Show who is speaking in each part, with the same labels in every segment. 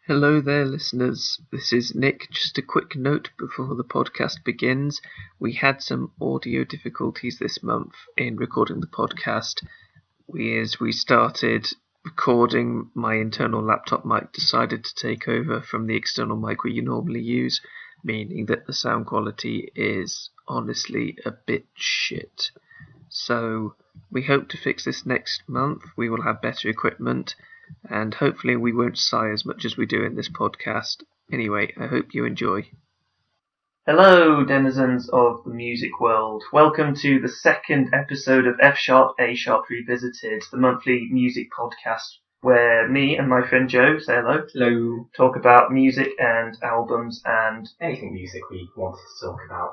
Speaker 1: Hello there, listeners. This is Nick. Just a quick note before the podcast begins. We had some audio difficulties this month in recording the podcast. As we started recording, my internal laptop mic decided to take over from the external mic we normally use, meaning that the sound quality is honestly a bit shit. So we hope to fix this next month. We will have better equipment, and hopefully we won't sigh as much as we do in this podcast. Anyway, I hope you enjoy. Hello, denizens of the music world. Welcome to the second episode of F Sharp, A Sharp Revisited, the monthly music podcast where me and my friend Joe, say hello, talk about music and albums and
Speaker 2: anything music we wanted to talk about.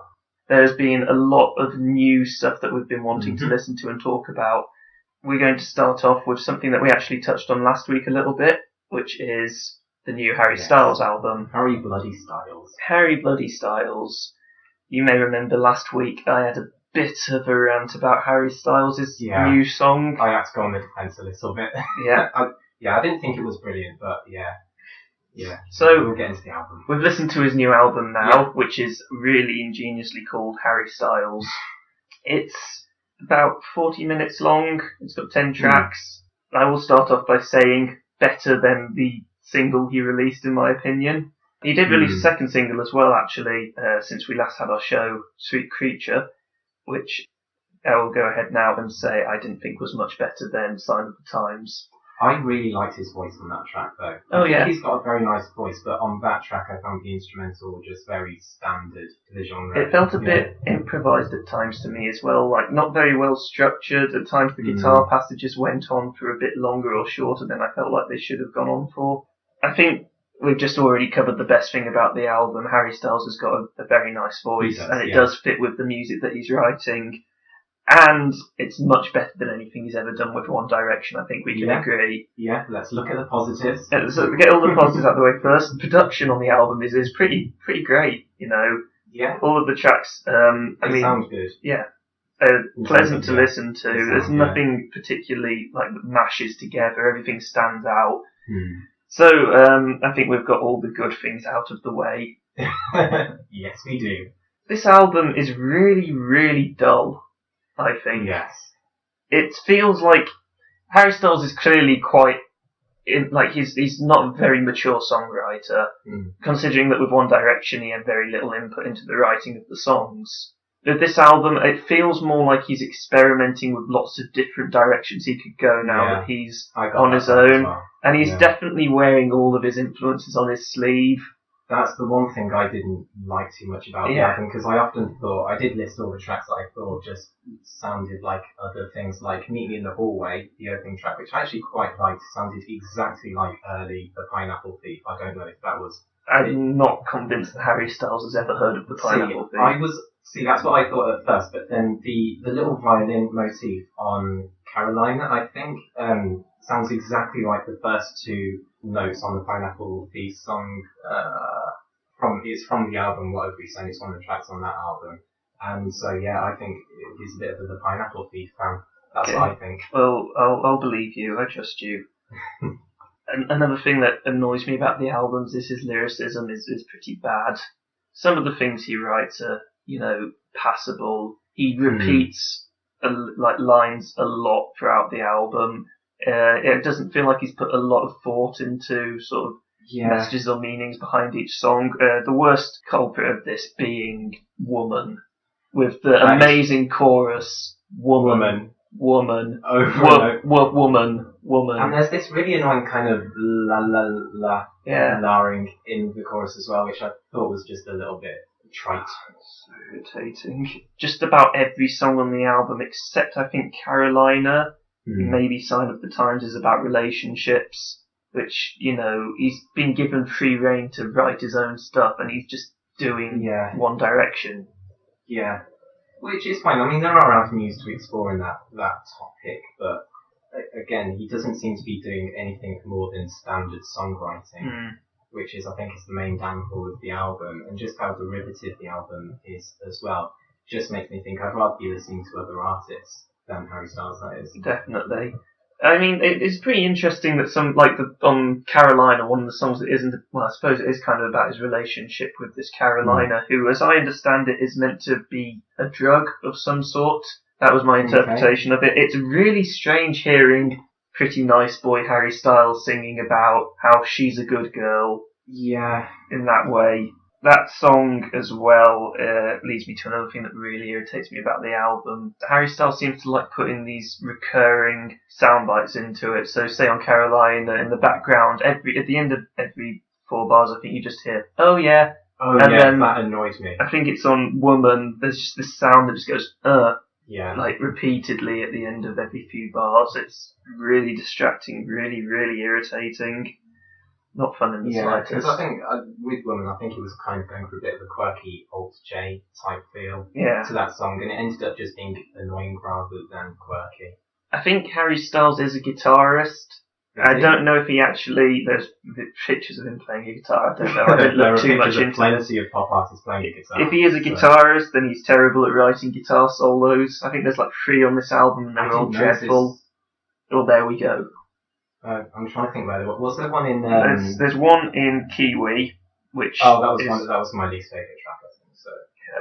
Speaker 1: There's been a lot of new stuff that we've been wanting to listen to and talk about. We're going to start off with something that we actually touched on last week a little bit, which is the new Harry Styles album.
Speaker 2: Harry Bloody Styles.
Speaker 1: Harry Bloody Styles. You may remember last week I had a bit of a rant about Harry Styles' new song.
Speaker 2: I had to go on the defence a little bit.
Speaker 1: Yeah.
Speaker 2: I didn't think it was brilliant, but yeah.
Speaker 1: So
Speaker 2: we'll get into the album.
Speaker 1: We've listened to his new album now, which is really ingeniously called Harry Styles. It's about 40 minutes long. It's got 10 tracks. I will start off by saying better than the single he released, in my opinion. He did release a second single as well, actually, since we last had our show, Sweet Creature, which I will go ahead now and say I didn't think was much better than Sign of the Times.
Speaker 2: I really liked his voice on that track, though.
Speaker 1: Oh, yeah.
Speaker 2: He's got a very nice voice, but on that track I found the instrumental just very standard to the genre.
Speaker 1: It felt a bit improvised at times to me as well, like not very well structured. At times the guitar passages went on for a bit longer or shorter than I felt like they should have gone on for. I think we've just already covered the best thing about the album. Harry Styles has got a very nice voice, and it does fit with the music that he's writing. And it's much better than anything he's ever done with One Direction, I think we can agree.
Speaker 2: Yeah, let's look at the positives.
Speaker 1: So we get all the positives out of the way first. The production on the album is pretty great, you know.
Speaker 2: Yeah.
Speaker 1: All of the tracks,
Speaker 2: sounds good.
Speaker 1: Yeah. Pleasant to listen to. There's nothing particularly like that mashes together. Everything stands out. So, I think we've got all the good things out of the way.
Speaker 2: Yes, we do.
Speaker 1: This album is really, really dull, I think.
Speaker 2: Yes.
Speaker 1: It feels like Harry Styles is clearly he's not a very mature songwriter, considering that with One Direction he had very little input into the writing of the songs. With this album, it feels more like he's experimenting with lots of different directions he could go now that he's on his own. Well. And he's definitely wearing all of his influences on his sleeve.
Speaker 2: That's the one thing I didn't like too much about the album, because I often thought, I did list all the tracks that I thought just sounded like other things, like Meet Me in the Hallway, the opening track, which I actually quite liked, sounded exactly like early The Pineapple Thief. I don't know if that was...
Speaker 1: I'm not convinced that Harry Styles has ever heard of The Pineapple Thief.
Speaker 2: That's what I thought at first, but then the little violin motif on Carolina, I think, sounds exactly like the first two notes on the Pineapple Thief song. It's from the album What Have We Sung. It's one of the tracks on that album, and so I think he's a bit of the Pineapple Thief fan. That's what I think.
Speaker 1: Well, I'll believe you. I trust you. Another thing that annoys me about the albums is his lyricism is pretty bad. Some of the things he writes are, passable. He repeats lines a lot throughout the album. It doesn't feel like he's put a lot of thought into sort of messages or meanings behind each song. The worst culprit of this being Woman, with the amazing chorus, woman, woman, woman.
Speaker 2: And there's this really annoying kind of la-ing in the chorus as well, which I thought was just a little bit trite.
Speaker 1: So irritating. Just about every song on the album, except I think Carolina, maybe Sign of the Times, is about relationships, which, he's been given free rein to write his own stuff, and he's just doing One Direction.
Speaker 2: Yeah. Which is fine. I mean, there are avenues to explore in that topic, but again, he doesn't seem to be doing anything more than standard songwriting, which is, I think, is the main downfall of the album, and just how derivative the album is as well. Just makes me think I'd rather be listening to other artists than Harry Styles, that is.
Speaker 1: Definitely. I mean, it's pretty interesting that on Carolina, one of the songs that isn't, well, I suppose it is kind of about his relationship with this Carolina, who, as I understand it, is meant to be a drug of some sort. That was my interpretation of it. It's really strange hearing Pretty Nice Boy Harry Styles singing about how she's a good girl.
Speaker 2: Yeah.
Speaker 1: In that way. That song as well leads me to another thing that really irritates me about the album. Harry Styles seems to like putting these recurring sound bites into it. So say on Carolina, in the background, at the end of every 4 bars, I think you just hear, oh yeah.
Speaker 2: Oh and yeah, then, that annoys me.
Speaker 1: I think it's on Woman, there's just this sound that just goes,
Speaker 2: yeah.
Speaker 1: Like repeatedly at the end of every few bars. It's really distracting, really, really irritating. Not fun in the slightest.
Speaker 2: Because I think with Woman, I think he was kind of going for a bit of a quirky Alt J type feel to that song, and it ended up just being annoying rather than quirky.
Speaker 1: I think Harry Styles is a guitarist. I don't know if he actually. There's pictures of him playing a guitar. I don't know. I didn't look too much into it.
Speaker 2: Plenty of pop artists playing a guitar.
Speaker 1: If he is a guitarist, then he's terrible at writing guitar solos. I think there's like 3 on this album, and they're all dreadful. Well, there we go.
Speaker 2: I'm trying to think where there was there one in.
Speaker 1: There's one in Kiwi, which
Speaker 2: that was my least favourite track, I think. So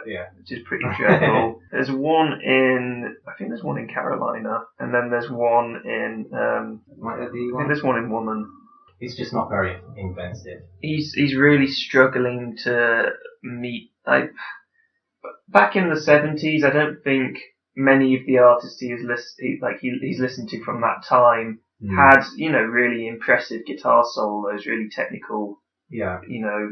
Speaker 2: yeah,
Speaker 1: which is pretty dreadful. There's one in, I think there's one in Carolina, and then there's one in. I think there's one in Woman.
Speaker 2: He's just not very inventive.
Speaker 1: He's really struggling to meet. Back in the 70s, I don't think many of the artists he's listened to from that time had, really impressive guitar solos, really technical,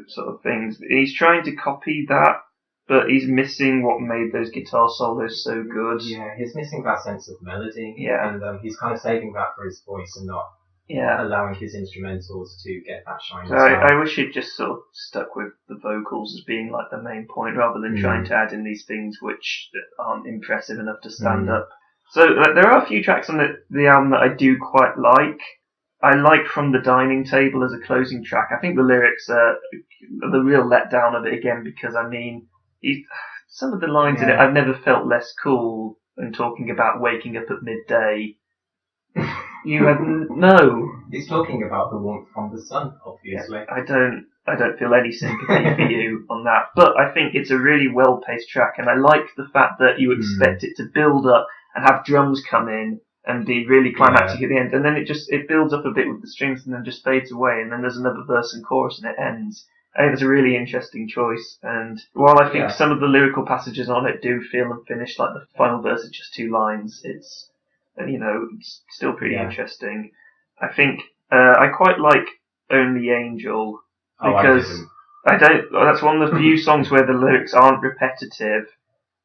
Speaker 1: sort of things. He's trying to copy that, but he's missing what made those guitar solos so good.
Speaker 2: Yeah, he's missing that sense of melody.
Speaker 1: Yeah.
Speaker 2: And he's kind of saving that for his voice and not allowing his instrumentals to get that shine.
Speaker 1: I wish he'd just sort of stuck with the vocals as being like the main point, rather than trying to add in these things which aren't impressive enough to stand up. So there are a few tracks on the album that I do quite like. I like From the Dining Table as a closing track. I think the lyrics are the real letdown of it again, because I mean, some of the lines in it, I've never felt less cool than talking about waking up at midday. You have no.
Speaker 2: He's talking about the warmth from the sun, obviously.
Speaker 1: I don't feel any sympathy for you on that, but I think it's a really well-paced track, and I like the fact that you expect it to build up and have drums come in and be really climactic at the end, and then it builds up a bit with the strings and then just fades away, and then there's another verse and chorus and it ends. I think it's a really interesting choice, and while I think some of the lyrical passages on it do feel unfinished, like the final verse is just 2 lines, it's still pretty interesting. I think I quite like Only Angel, because that's one of the few songs where the lyrics aren't repetitive.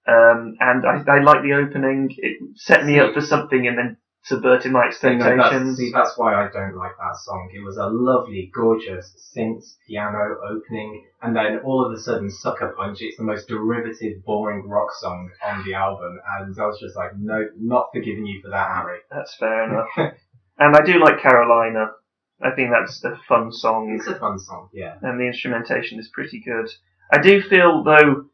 Speaker 1: And I like the opening. It set me up for something and then subverted my expectations.
Speaker 2: That's why I don't like that song. It was a lovely, gorgeous synth piano opening, and then all of a sudden, Sucker Punch. It's the most derivative, boring rock song on the album, and I was just like, no, not forgiving you for that, Harry.
Speaker 1: That's fair enough. And I do like Carolina. I think that's a fun song.
Speaker 2: It's a fun song, yeah.
Speaker 1: And the instrumentation is pretty good. I do feel, though,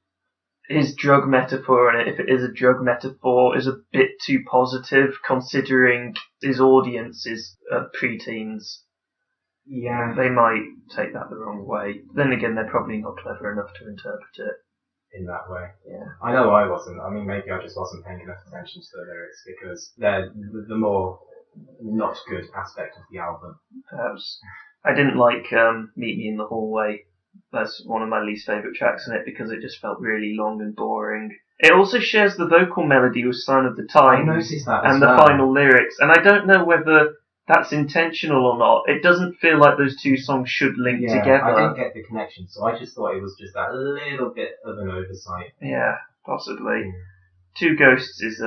Speaker 1: his drug metaphor in it, if it is a drug metaphor, is a bit too positive, considering his audience is preteens.
Speaker 2: Yeah.
Speaker 1: They might take that the wrong way. Then again, they're probably not clever enough to interpret it
Speaker 2: in that way.
Speaker 1: Yeah.
Speaker 2: I know I wasn't. I mean, maybe I just wasn't paying enough attention to the lyrics, because they're the more not good aspect of the album.
Speaker 1: Perhaps. I didn't like Meet Me in the Hallway. That's one of my least favourite tracks in it, because it just felt really long and boring. It also shares the vocal melody with Sign of the Times.
Speaker 2: I noticed that
Speaker 1: and the final lyrics. And I don't know whether that's intentional or not. It doesn't feel like those 2 songs should link together.
Speaker 2: I didn't get the connection, so I just thought it was just that little bit of an oversight.
Speaker 1: Yeah, possibly. 2 Ghosts is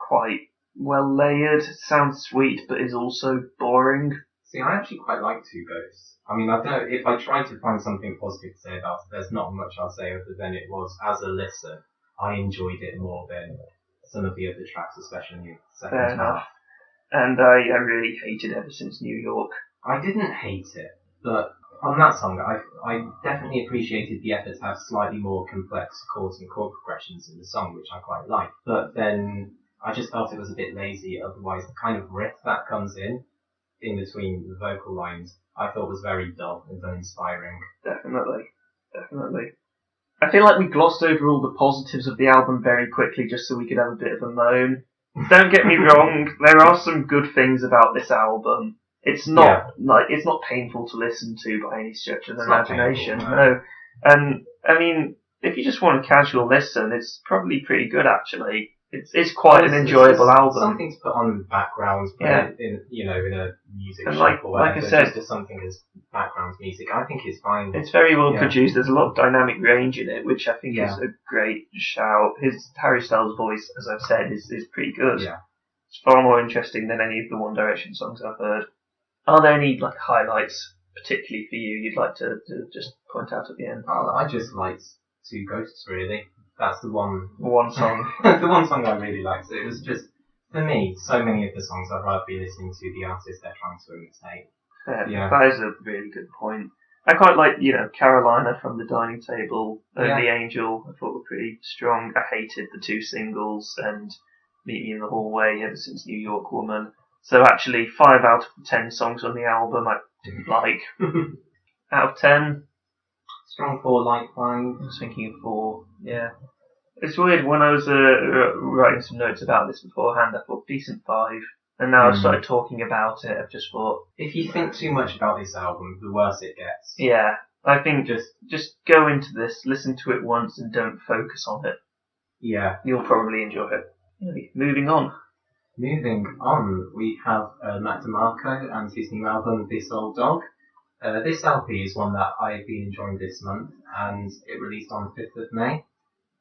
Speaker 1: quite well layered. It sounds sweet, but is also boring.
Speaker 2: See, I actually quite like 2 Ghosts. I mean, I don't know, if I try to find something positive to say about it, there's not much I'll say other than it was, as a listen, I enjoyed it more than some of the other tracks, especially in the second half.
Speaker 1: Enough. And I really hated Ever Since New York.
Speaker 2: I didn't hate it, but on that song, I definitely appreciated the effort to have slightly more complex chords and chord progressions in the song, which I quite liked. But then I just felt it was a bit lazy. Otherwise, the kind of riff that comes in between the vocal lines, I thought was very dull and uninspiring.
Speaker 1: Definitely. I feel like we glossed over all the positives of the album very quickly just so we could have a bit of a moan. Don't get me wrong, there are some good things about this album. It's not it's not painful to listen to by any stretch of the imagination. No. I mean, if you just want a casual listen, it's probably pretty good actually. It's quite an enjoyable album.
Speaker 2: Something to put on the background, in a music
Speaker 1: and
Speaker 2: shop or whatever.
Speaker 1: Like I said,
Speaker 2: just as something as background music, I think it's fine.
Speaker 1: It's very well produced. There's a lot of dynamic range in it, which I think is a great shout. Harry Styles' voice, as I've said, is pretty good.
Speaker 2: Yeah.
Speaker 1: It's far more interesting than any of the One Direction songs I've heard. Are there any highlights, particularly for you, you'd like to just point out at the end?
Speaker 2: I just liked Two Ghosts, really. That's the one
Speaker 1: song.
Speaker 2: the one song I really liked. It was just, for me, so many of the songs I'd rather be listening to the artist they're trying to imitate.
Speaker 1: That is a really good point. I quite like, Carolina from the Dining Table and The Angel. I thought were pretty strong. I hated the two singles and Meet Me in the Hallway ever since New York Woman. So actually, 5 out of 10 songs on the album I didn't like. Out of 10.
Speaker 2: Strong 4, light 5.
Speaker 1: I was thinking of 4, yeah. It's weird, when I was writing some notes about this beforehand, I thought decent 5. And now I've started talking about it, I've just thought...
Speaker 2: If you think too much about this album, the worse it gets.
Speaker 1: Yeah, I think just go into this, listen to it once and don't focus on it.
Speaker 2: Yeah.
Speaker 1: You'll probably enjoy it. Anyway, moving on,
Speaker 2: we have Mac DeMarco and his new album, This Old Dog. This LP is one that I've been enjoying this month, and it released on the 5th of May.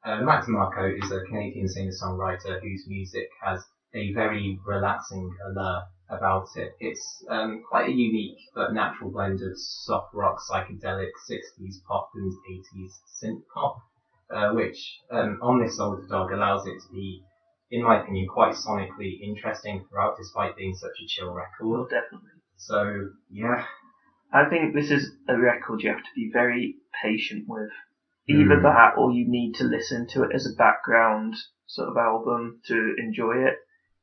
Speaker 2: Mac DeMarco is a Canadian singer-songwriter whose music has a very relaxing allure about it. It's quite a unique but natural blend of soft rock, psychedelic, 60s pop and 80s synth pop, which on This Old Dog allows it to be, in my opinion, quite sonically interesting throughout, despite being such a chill record.
Speaker 1: Well, definitely.
Speaker 2: So, yeah.
Speaker 1: I think this is a record you have to be very patient with. Either that, or you need to listen to it as a background sort of album to enjoy it.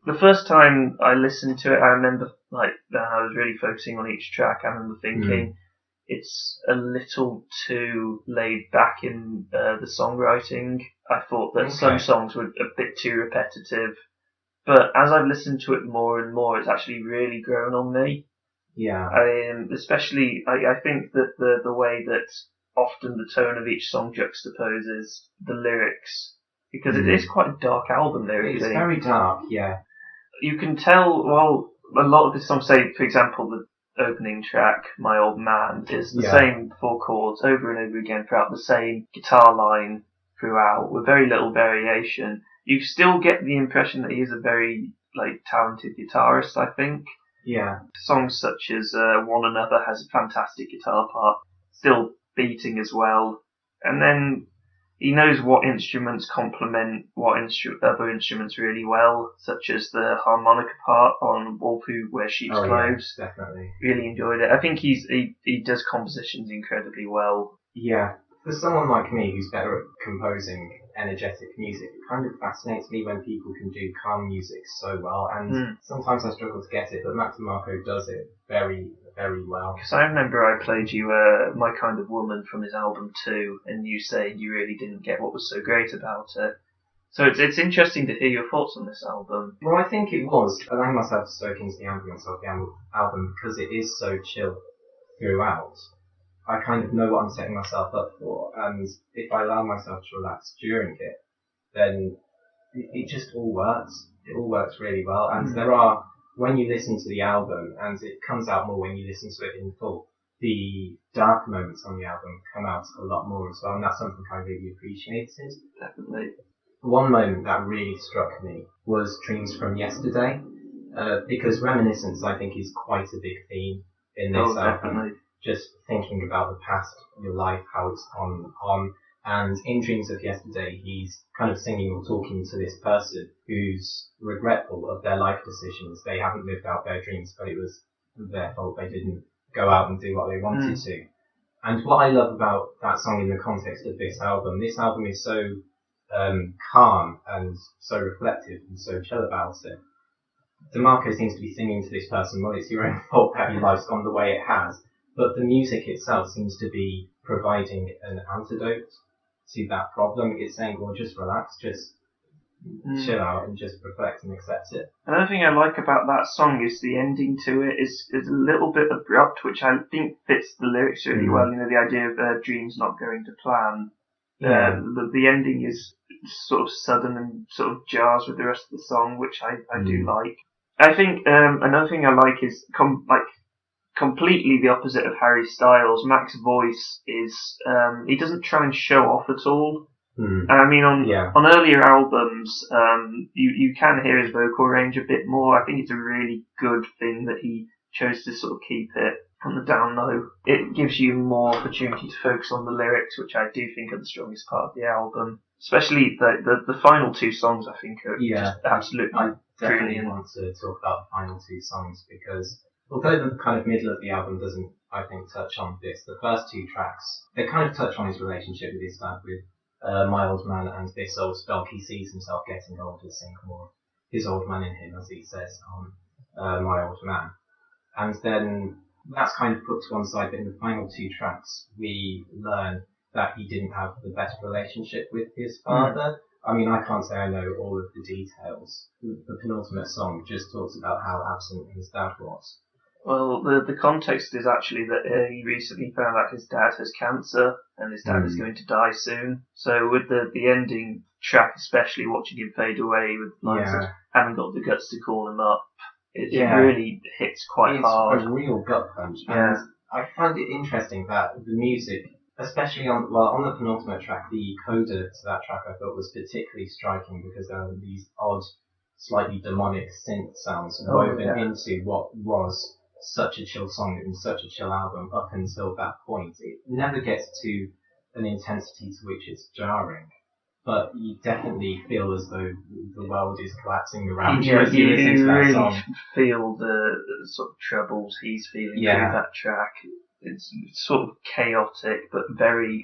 Speaker 1: The first time I listened to it, I remember, I was really focusing on each track. I remember thinking, it's a little too laid back in the songwriting. I thought that some songs were a bit too repetitive. But as I've listened to it more and more, it's actually really grown on me.
Speaker 2: Yeah.
Speaker 1: Especially, I think that the way that often the tone of each song juxtaposes the lyrics, because it is quite a dark album lyrically.
Speaker 2: It's very dark, yeah.
Speaker 1: You can tell, a lot of the songs, say, for example, the opening track, My Old Man, is the same 4 chords over and over again throughout the same guitar line throughout, with very little variation. You still get the impression that he is a very, talented guitarist, I think.
Speaker 2: Yeah.
Speaker 1: Songs such as One Another has a fantastic guitar part, still beating as well. And then he knows what instruments complement what other instruments really well, such as the harmonica part on Wolf Who Wears Sheep's Clothes.
Speaker 2: Yeah, definitely.
Speaker 1: Really enjoyed it. I think he does compositions incredibly well.
Speaker 2: Yeah. For someone like me who's better at composing energetic music, it kind of fascinates me when people can do calm music so well, and sometimes I struggle to get it, but Mac DeMarco does it very, very well.
Speaker 1: Because I remember I played you My Kind of Woman from his album 2, and you saying you really didn't get what was so great about it. So it's interesting to hear your thoughts on this album.
Speaker 2: Well, I think it was allowing myself to soak into the ambience of the album because it is so chill throughout. I kind of know what I'm setting myself up for, and if I allow myself to relax during it, then it just all works. It all works really well, and there are, when you listen to the album, and it comes out more when you listen to it in full, the dark moments on the album come out a lot more as well, and that's something I really appreciated.
Speaker 1: Definitely.
Speaker 2: One moment that really struck me was Dreams from Yesterday, because reminiscence, I think, is quite a big theme in this album.
Speaker 1: Definitely.
Speaker 2: Just thinking about the past, your life, how it's gone on. And in Dreams of Yesterday, he's kind of singing or talking to this person who's regretful of their life decisions. They haven't lived out their dreams, but it was their fault. They didn't go out and do what they wanted to. And what I love about that song in the context of this album is so calm and so reflective and so chill about it. DeMarco seems to be singing to this person, well, it's your own fault that your life's gone the way it has, but the music itself seems to be providing an antidote to that problem. It's saying, well, just relax, just chill out and just reflect and accept it.
Speaker 3: Another thing I like about that song is the ending to it is a little bit abrupt, which I think fits the lyrics really well. You know, the idea of dreams not going to plan.
Speaker 1: Yeah.
Speaker 3: The ending is sort of sudden and sort of jars with the rest of the song, which I do like. I think another thing I like is completely the opposite of Harry Styles. Mac's voice is he doesn't try and show off at all. And I mean, on earlier albums, you can hear his vocal range a bit more. I think it's a really good thing that he chose to sort of keep it on the down low. It gives you more opportunity to focus on the lyrics, which I do think are the strongest part of the album. Especially the final two songs, I think, are just absolutely
Speaker 2: I definitely
Speaker 3: brilliant.
Speaker 2: want to talk about the final two songs because although the kind of middle of the album doesn't, I think, touch on this, the first two tracks, they kind of touch on his relationship with his dad, with My Old Man and This Old Dog. He sees himself getting older, seeing more of his old man in him, as he says on My Old Man. And then that's kind of put to one side, but in the final two tracks, we learn that he didn't have the best relationship with his father. I mean, I can't say I know all of the details. The penultimate song just talks about how absent his dad was.
Speaker 3: Well, the context is actually that he recently found out his dad has cancer and his dad is going to die soon. So with the ending track, especially watching him fade away with lines that haven't got the guts to call him up, it really hits quite hard.
Speaker 2: It's a real gut punch.
Speaker 3: Yeah.
Speaker 2: And I find it interesting that the music, especially on the penultimate track, the coda to that track I thought was particularly striking because there are these odd, slightly demonic synth sounds woven into what was such a chill song and such a chill album up until that point. It never gets to an intensity to which it's jarring, but you definitely feel as though the world is collapsing around you as you listen to that
Speaker 3: really
Speaker 2: song.
Speaker 3: Feel the sort of troubles he's feeling through that track. It's sort of chaotic, but very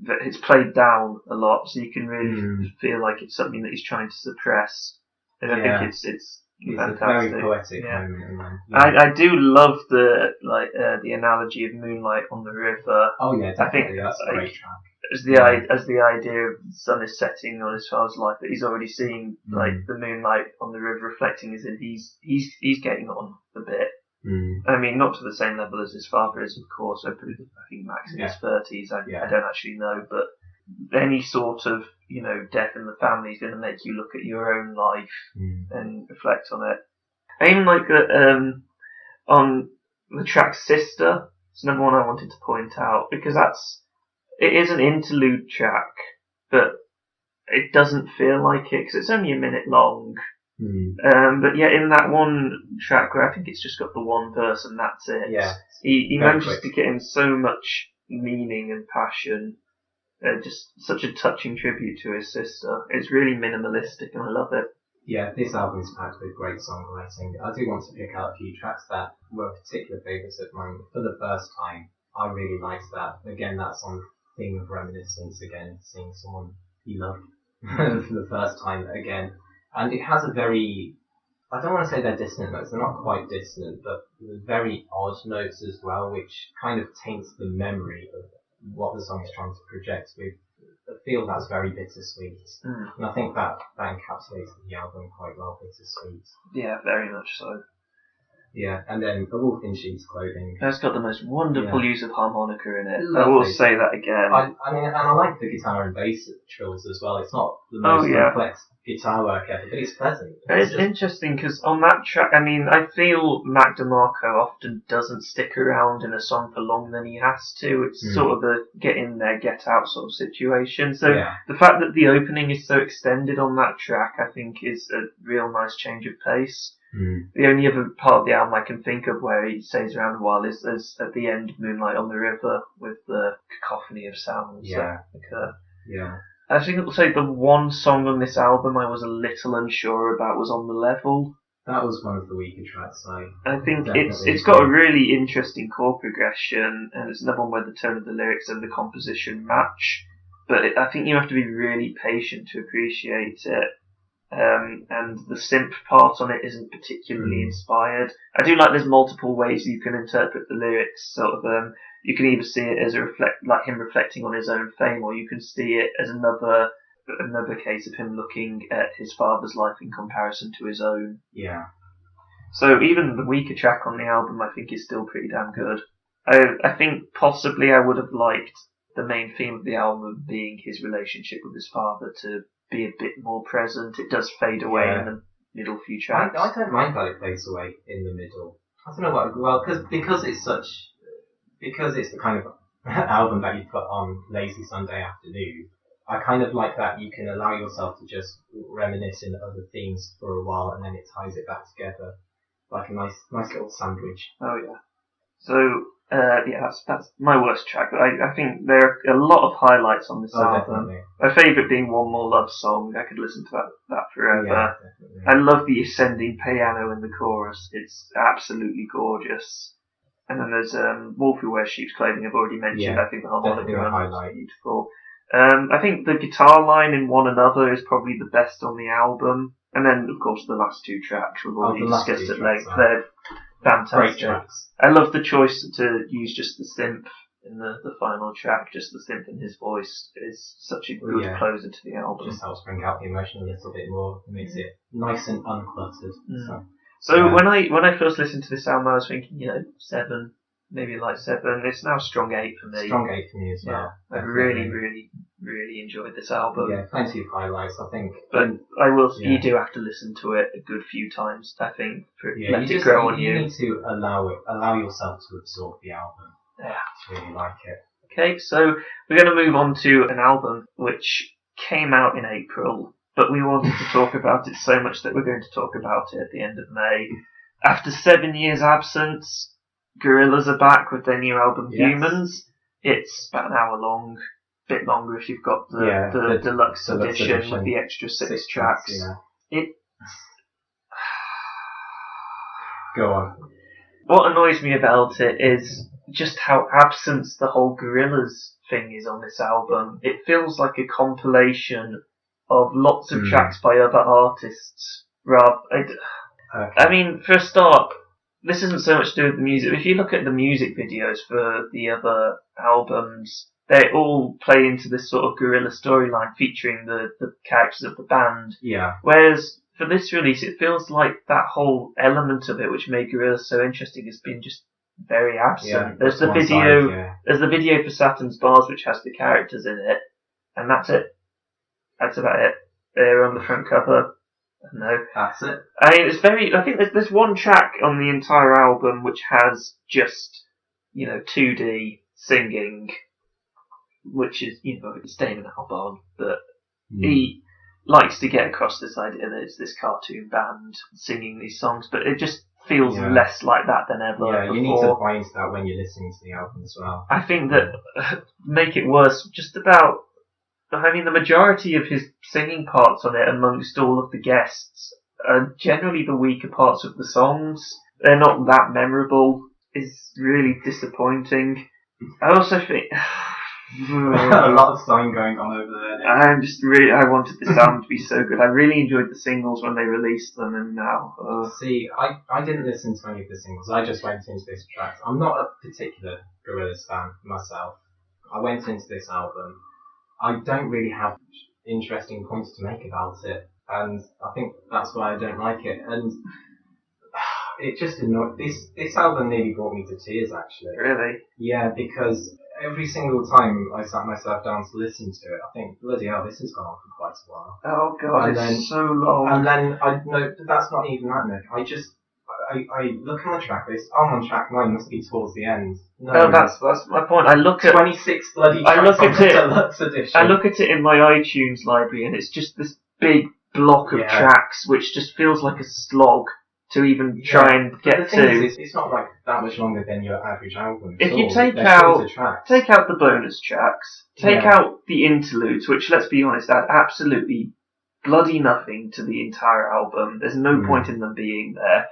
Speaker 3: it's played down a lot, so you can really feel like it's something that he's trying to suppress. And I think it's fantastic.
Speaker 2: A very poetic moment.
Speaker 3: I do love the analogy of moonlight on the river.
Speaker 2: Oh yeah, definitely.
Speaker 3: I think
Speaker 2: that's a great track.
Speaker 3: As the idea of the sun is setting on his father's life, that he's already seeing the moonlight on the river reflecting as in he's getting on a bit. I mean, not to the same level as his father is, of course. I think Mac's in his 30s. I don't actually know, but any sort of death in the family is going to make you look at your own life and reflect on it. I even like that on the track "Sister." It's another one I wanted to point out because it is an interlude track, but it doesn't feel like it because it's only a minute long. But yet in that one track where I think it's just got the one verse and that's it, he manages to get in so much meaning and passion. Just such a touching tribute to his sister. It's really minimalistic and I love it.
Speaker 2: Yeah, this album is packed with great songwriting. I do want to pick out a few tracks that were particular favourites at mine. For the first time, I really liked that. Again, that's on the theme of reminiscence again, seeing someone you loved for the first time again. And it has a very, I don't want to say they're dissonant notes, they're not quite dissonant, but very odd notes as well, which kind of taints the memory of what the song is trying to project with a feel that's very bittersweet. And I think that encapsulates the album quite well, bittersweet.
Speaker 3: Yeah, very much so.
Speaker 2: Yeah, and then A Wolf in Sheep's Clothing.
Speaker 3: It's got the most wonderful use of harmonica in it.
Speaker 2: Lovely.
Speaker 3: I will say that again.
Speaker 2: I mean, and I like the guitar and bass trills as well. It's not the most complex guitar work ever, but it's pleasant.
Speaker 3: It's interesting because on that track, I mean, I feel Mac DeMarco often doesn't stick around in a song for longer than he has to. It's sort of a get in there, get out sort of situation. So the fact that the opening is so extended on that track, I think, is a real nice change of pace. The only other part of the album I can think of where he stays around a while is at the end, Moonlight on the River, with the cacophony of sounds that occur. Yeah. I think I'll say the one song on this album I was a little unsure about was On the Level.
Speaker 2: That was one of the weaker tracks.
Speaker 3: I think it's got a really interesting chord progression, and it's another one where the tone of the lyrics and the composition match. but I think you have to be really patient to appreciate it. And the synth part on it isn't particularly inspired. I do like there's multiple ways you can interpret the lyrics. Sort of, you can either see it as like him reflecting on his own fame, or you can see it as another case of him looking at his father's life in comparison to his own.
Speaker 2: Yeah.
Speaker 3: So even the weaker track on the album, I think, is still pretty damn good. I think possibly I would have liked the main theme of the album being his relationship with his father to be a bit more present. It does fade away in the middle few tracks.
Speaker 2: I don't mind that it fades away in the middle. I don't know because it's the kind of album that you put on lazy Sunday afternoon. I kind of like that you can allow yourself to just reminisce in other themes for a while, and then it ties it back together like a nice little sandwich.
Speaker 3: Oh yeah. So that's my worst track. I think there are a lot of highlights on this album.
Speaker 2: Definitely.
Speaker 3: My favourite being One More Love Song. I could listen to that forever.
Speaker 2: Yeah, definitely.
Speaker 3: I love the ascending piano in the chorus. It's absolutely gorgeous. And then there's Wolf Who Wears Sheep's Clothing. I've already mentioned.
Speaker 2: Yeah,
Speaker 3: I think the harmonica
Speaker 2: highlight.
Speaker 3: is beautiful. I think the guitar line in One Another is probably the best on the album. And then, of course, the last two tracks we've already discussed at length. They're fantastic.
Speaker 2: Great tracks.
Speaker 3: I love the choice to use just the synth in the final track. Just the synth in his voice is such a good closer to the album.
Speaker 2: Just helps bring out the emotion a little bit more. It makes it nice and uncluttered.
Speaker 3: So when I first listened to this album, I was thinking, 7, maybe like 7. It's now a strong 8 for me.
Speaker 2: Strong 8 for me as well.
Speaker 3: I really, really, really enjoyed this album.
Speaker 2: Yeah, plenty of highlights, I think.
Speaker 3: But I will. You do have to listen to it a good few times, I think, for let it grow on you.
Speaker 2: You need to allow yourself to absorb the album.
Speaker 3: Yeah.
Speaker 2: To really like it.
Speaker 3: Okay, so we're going to move on to an album which came out in April, but we wanted to talk about it so much that we're going to talk about it at the end of May. After 7 years' absence, Gorillaz are back with their new album, Humanz. It's about an hour long, bit longer if you've got the deluxe edition with the extra 6 tracks.
Speaker 2: Yeah. Go on.
Speaker 3: What annoys me about it is just how absent the whole Gorillaz thing is on this album. It feels like a compilation of lots of tracks by other artists. I mean, for a start, this isn't so much to do with the music. If you look at the music videos for the other albums, they all play into this sort of guerrilla storyline featuring the characters of the band.
Speaker 2: Yeah.
Speaker 3: Whereas for this release, it feels like that whole element of it, which made Gorillaz so interesting, has been just very absent.
Speaker 2: Yeah,
Speaker 3: there's the video. There's the video for Saturn's Bars, which has the characters in it, and that's it. That's about it. They're on the front cover. No,
Speaker 2: that's it.
Speaker 3: I mean, it's very. I think there's one track on the entire album which has just 2D singing, which is it's Damon Albarn, but he likes to get across this idea that it's this cartoon band singing these songs, but it just feels less like that than ever.
Speaker 2: Yeah, you need to buy into that when you're listening to the album as well.
Speaker 3: I think that make it worse, just about. I mean, the majority of his singing parts on it, amongst all of the guests, are generally the weaker parts of the songs. They're not that memorable. It's really disappointing. I also think
Speaker 2: a lot of song going on over there.
Speaker 3: I wanted this album to be so good. I really enjoyed the singles when they released them, and now.
Speaker 2: See, I didn't listen to any of the singles. I just went into this track. I'm not a particular Gorillaz fan myself. I went into this album. I don't really have interesting points to make about it, and I think that's why I don't like it. And it just annoyed. This album nearly brought me to tears, actually.
Speaker 3: Really?
Speaker 2: Yeah, because every single time I sat myself down to listen to it, I think, bloody hell, this has gone on for quite a while.
Speaker 3: Oh god, it's so long.
Speaker 2: And then that's not even that much. I look on the track list. I'm on track 9. Must be towards the end.
Speaker 3: No, that's my point. I look at
Speaker 2: 26 bloody tracks on the deluxe edition.
Speaker 3: I look at it in my iTunes library, and it's just this big block of tracks, which just feels like a slog to even try and get to.
Speaker 2: It's not like that much longer than your average album.
Speaker 3: If you take out the bonus tracks, take out the interludes, which, let's be honest, add absolutely bloody nothing to the entire album. There's no point in them being there.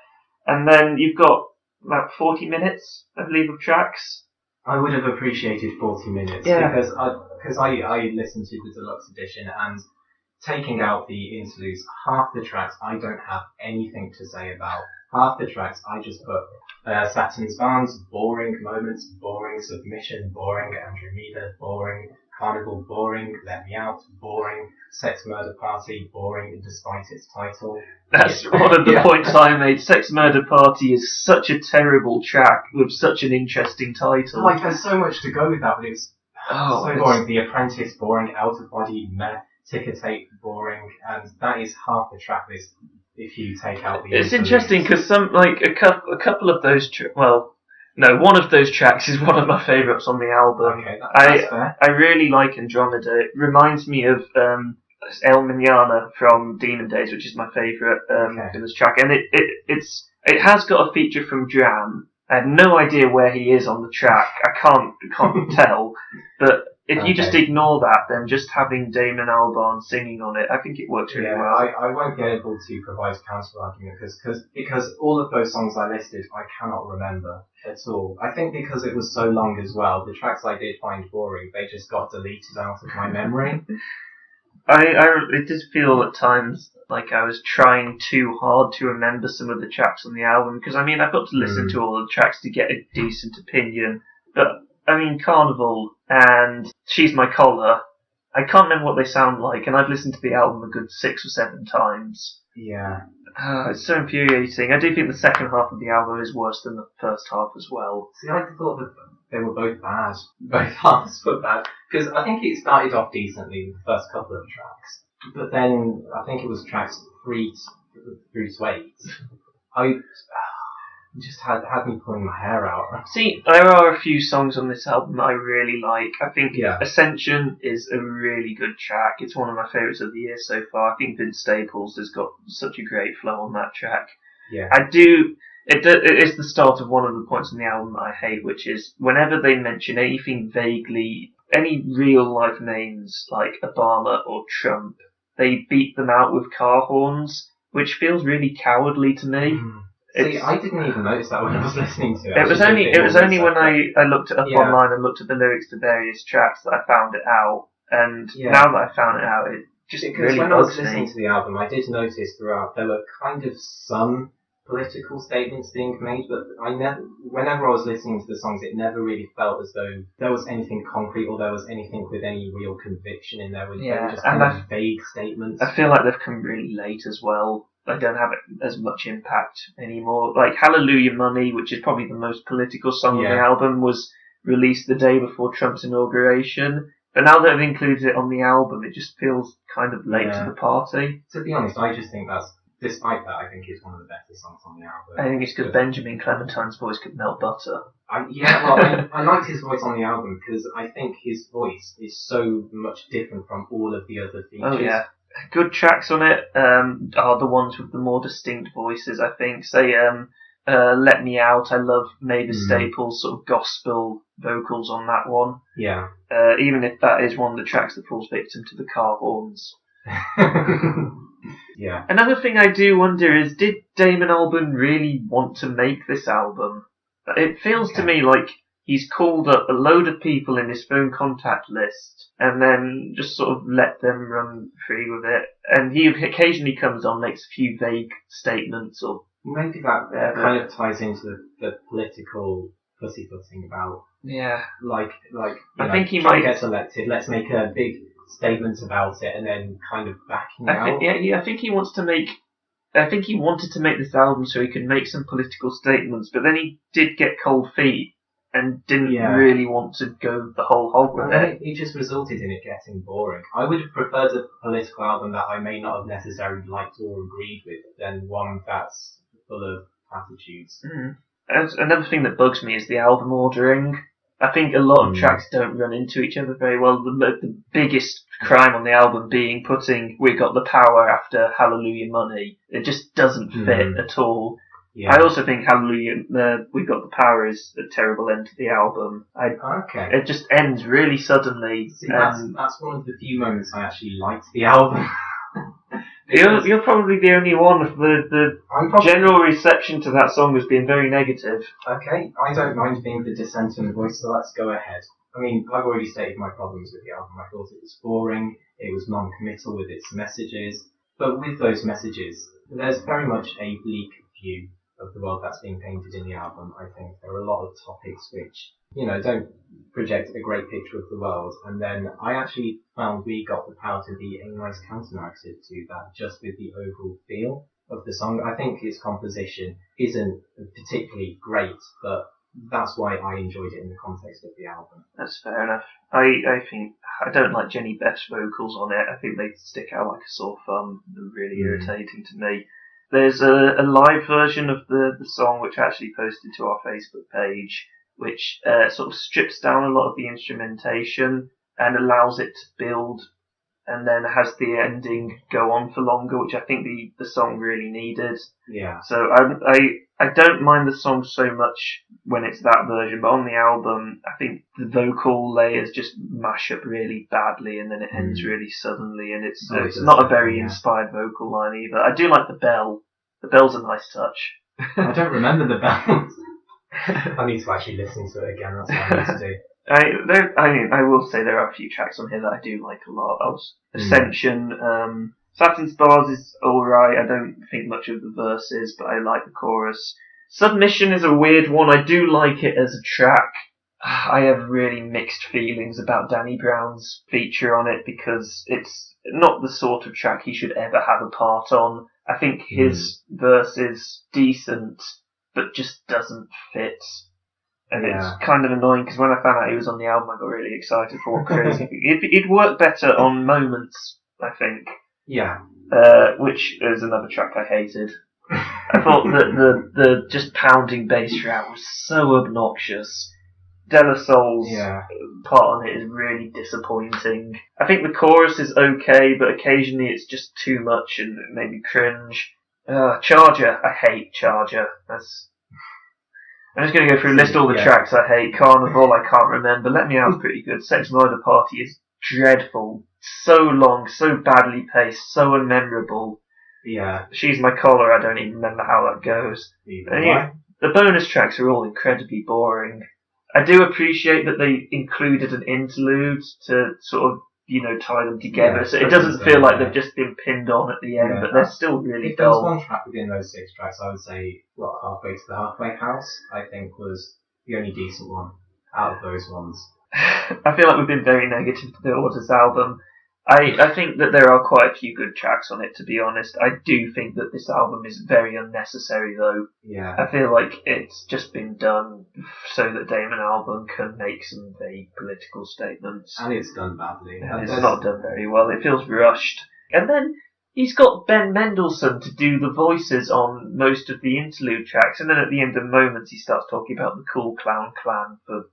Speaker 3: And then you've got about 40 minutes, I believe, of tracks.
Speaker 2: I would have appreciated 40 minutes because I listened to the deluxe edition, and taking out the interludes, half the tracks I don't have anything to say about. Half the tracks I just put Saturn's Bands, boring moments, boring submission, boring Andromeda, boring Carnival, boring Let Me Out, boring Sex Murder Party, boring despite its title.
Speaker 3: That's one of the points I made. Sex Murder Party is such a terrible track with such an interesting title.
Speaker 2: Like, there's so much to go with that, but it's so boring. The Apprentice, boring. Out of Body, meh. Ticker Tape, boring. And that is half the track list if you take out the...
Speaker 3: It's interesting because a couple of those... one of those tracks is one of my favourites on the album.
Speaker 2: Okay, that's fair.
Speaker 3: I really like Andromeda. It reminds me of El Manana from Demon Days, which is my favourite in this track. And it has got a feature from Dram. I have no idea where he is on the track. I can't tell. But if you just ignore that, then just having Damon Albarn singing on it, I think it works really well.
Speaker 2: I won't be able to provide counter-argument because all of those songs I listed, I cannot remember at all. I think because it was so long as well, the tracks I did find boring, they just got deleted out of my memory.
Speaker 3: It did feel at times like I was trying too hard to remember some of the tracks on the album, because I've got to listen to all the tracks to get a decent opinion. But Carnival and She's My Collar, I can't remember what they sound like, and I've listened to the album a good 6 or 7 times.
Speaker 2: Yeah.
Speaker 3: It's so infuriating. I do think the second half of the album is worse than the first half as well.
Speaker 2: See, I thought that they were both bad. Both halves were bad. Because I think it started off decently with the first couple of tracks. But then, I think it was tracks 3 through to 8. Just had me pulling my hair out.
Speaker 3: See, there are a few songs on this album that I really like. I think Ascension is a really good track. It's one of my favourites of the year so far. I think Vince Staples has got such a great flow on that track.
Speaker 2: Yeah.
Speaker 3: It is the start of one of the points on the album that I hate, which is whenever they mention anything vaguely, any real life names like Obama or Trump, they beat them out with car horns, which feels really cowardly to me.
Speaker 2: See, I didn't even notice that when I was listening to it.
Speaker 3: It was only when I looked it up online and looked at the lyrics to various tracks that I found it out. And now that I found it out, it just really bugs me. Because
Speaker 2: when I was listening to the album, I did notice throughout there were kind of some political statements being made, but whenever I was listening to the songs, it never really felt as though there was anything concrete or there was anything with any real conviction in there. They were just kind of vague statements.
Speaker 3: I feel like they've come really late as well. They don't have as much impact anymore. Like Hallelujah Money, which is probably the most political song on the album, was released the day before Trump's inauguration. But now that they've included it on the album, it just feels kind of late to the party.
Speaker 2: To be honest, I just think despite that, I think it's one of the better songs on the album.
Speaker 3: I think it's because Benjamin Clementine's voice could melt butter.
Speaker 2: I liked his voice on the album because I think his voice is so much different from all of the other features.
Speaker 3: Oh yeah. Good tracks on it are the ones with the more distinct voices, I think. Say, Let Me Out, I love Mavis Staples' sort of gospel vocals on that one.
Speaker 2: Yeah.
Speaker 3: Even if that is one of the tracks that falls victim to the car horns.
Speaker 2: Yeah.
Speaker 3: Another thing I do wonder is, did Damon Albarn really want to make this album? It feels to me like he's called up a load of people in his phone contact list and then just sort of let them run free with it. And he occasionally comes on, makes a few vague statements or...
Speaker 2: Maybe that kind of ties into the political pussyfooting about...
Speaker 3: Yeah.
Speaker 2: Like
Speaker 3: I think he
Speaker 2: Trump
Speaker 3: might
Speaker 2: gets elected, let's make a big statement about it and then kind of backing out.
Speaker 3: I think he wants to make... I think he wanted to make this album so he could make some political statements, but then he did get cold feet and didn't really want to go the whole hog with it.
Speaker 2: It just resulted in it getting boring. I would have preferred a political album that I may not have necessarily liked or agreed with than one that's full of platitudes.
Speaker 3: Another thing that bugs me is the album ordering. I think a lot of tracks don't run into each other very well. The biggest crime on the album being putting We Got the Power after Hallelujah Money. It just doesn't fit at all. Yeah. I also think Hallelujah, We Got the Power is a terrible end to the album. It just ends really suddenly.
Speaker 2: See, that's one of the few moments I actually liked the album.
Speaker 3: You're probably the only one. The general reception to that song has been very negative.
Speaker 2: Okay, I don't mind being the dissenting voice, so let's go ahead. I mean, I've already stated my problems with the album. I thought it was boring, it was non-committal with its messages, but with those messages, there's very much a bleak view of the world that's being painted in the album. I think there are a lot of topics which, don't project a great picture of the world, and then I actually found we got the power to be a nice counter-narrative to that, just with the overall feel of the song. I think its composition isn't particularly great, but that's why I enjoyed it in the context of the album.
Speaker 3: That's fair enough. I think I don't like Jenny Beth's vocals on it. I think they stick out like a sore thumb. They're really irritating to me. There's a live version of the song which I actually posted to our Facebook page, which sort of strips down a lot of the instrumentation and allows it to build, and then has the ending go on for longer, which I think the song really needed.
Speaker 2: Yeah.
Speaker 3: So I don't mind the song so much when it's that version, but on the album, I think the vocal layers just mash up really badly, and then it ends really suddenly, and it's not a very inspired vocal line either. I do like the bell. The bell's a nice touch.
Speaker 2: I don't remember the bells. I need to actually listen to it again. That's what I need to do.
Speaker 3: I will say there are a few tracks on here that I do like a lot. Ascension, Saturn Spars is alright. I don't think much of the verses, but I like the chorus. Submission is a weird one. I do like it as a track. I have really mixed feelings about Danny Brown's feature on it, because it's not the sort of track he should ever have a part on. I think his verse is decent, but just doesn't fit. And it's kind of annoying, because when I found out he was on the album, I got really excited for what crazy. It'd work better on Moments, I think.
Speaker 2: Yeah.
Speaker 3: Which is another track I hated. I thought that the just pounding bass throughout was so obnoxious. De La Soul's part on it is really disappointing. I think the chorus is okay, but occasionally it's just too much and it made me cringe. Charger, I hate Charger. I'm just going to go through a list of all the tracks I hate. Carnival, I can't remember. Let Me Out's pretty good. Sex Murder Party is dreadful. So long, so badly paced, so unmemorable.
Speaker 2: Yeah.
Speaker 3: She's My Collar, I don't even remember how that goes. The bonus tracks are all incredibly boring. I do appreciate that they included an interlude to sort of, tie them together. So it doesn't feel like they've just been pinned on at the end, but they're still really dull.
Speaker 2: If there was one track within those 6 tracks, I would say, Halfway to the Halfway House, I think was the only decent one out of those ones.
Speaker 3: I feel like we've been very negative to the Orders album. I think that there are quite a few good tracks on it, to be honest. I do think that this album is very unnecessary, though.
Speaker 2: Yeah.
Speaker 3: I feel like it's just been done so that Damon Albarn can make some vague political statements.
Speaker 2: And it's done badly.
Speaker 3: And it's not done very well. It feels rushed. And then he's got Ben Mendelsohn to do the voices on most of the interlude tracks, and then at the end of Moments he starts talking about the Cool Clown Clan for...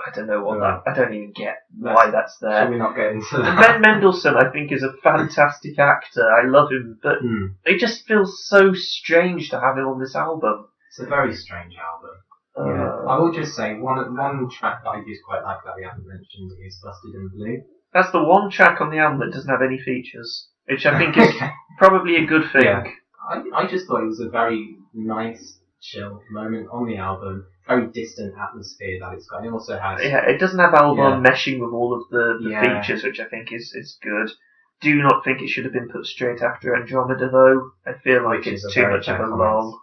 Speaker 3: I don't know what I don't even get why that's there.
Speaker 2: Should we not get into that?
Speaker 3: And Ben Mendelsohn, I think, is a fantastic actor. I love him, but it just feels so strange to have him on this album.
Speaker 2: It's a very strange album. I will just say, one track that I do quite like that we haven't mentioned is Busted in Blue.
Speaker 3: That's the one track on the album that doesn't have any features, which I think is probably a good thing.
Speaker 2: Yeah. I just thought it was a very nice, chill moment on the album. Very distant atmosphere that it's got. It also has...
Speaker 3: Yeah, it doesn't have Albarn meshing with all of the features, which I think is good. Do not think it should have been put straight after Andromeda, though. I feel like it's too much of a lull.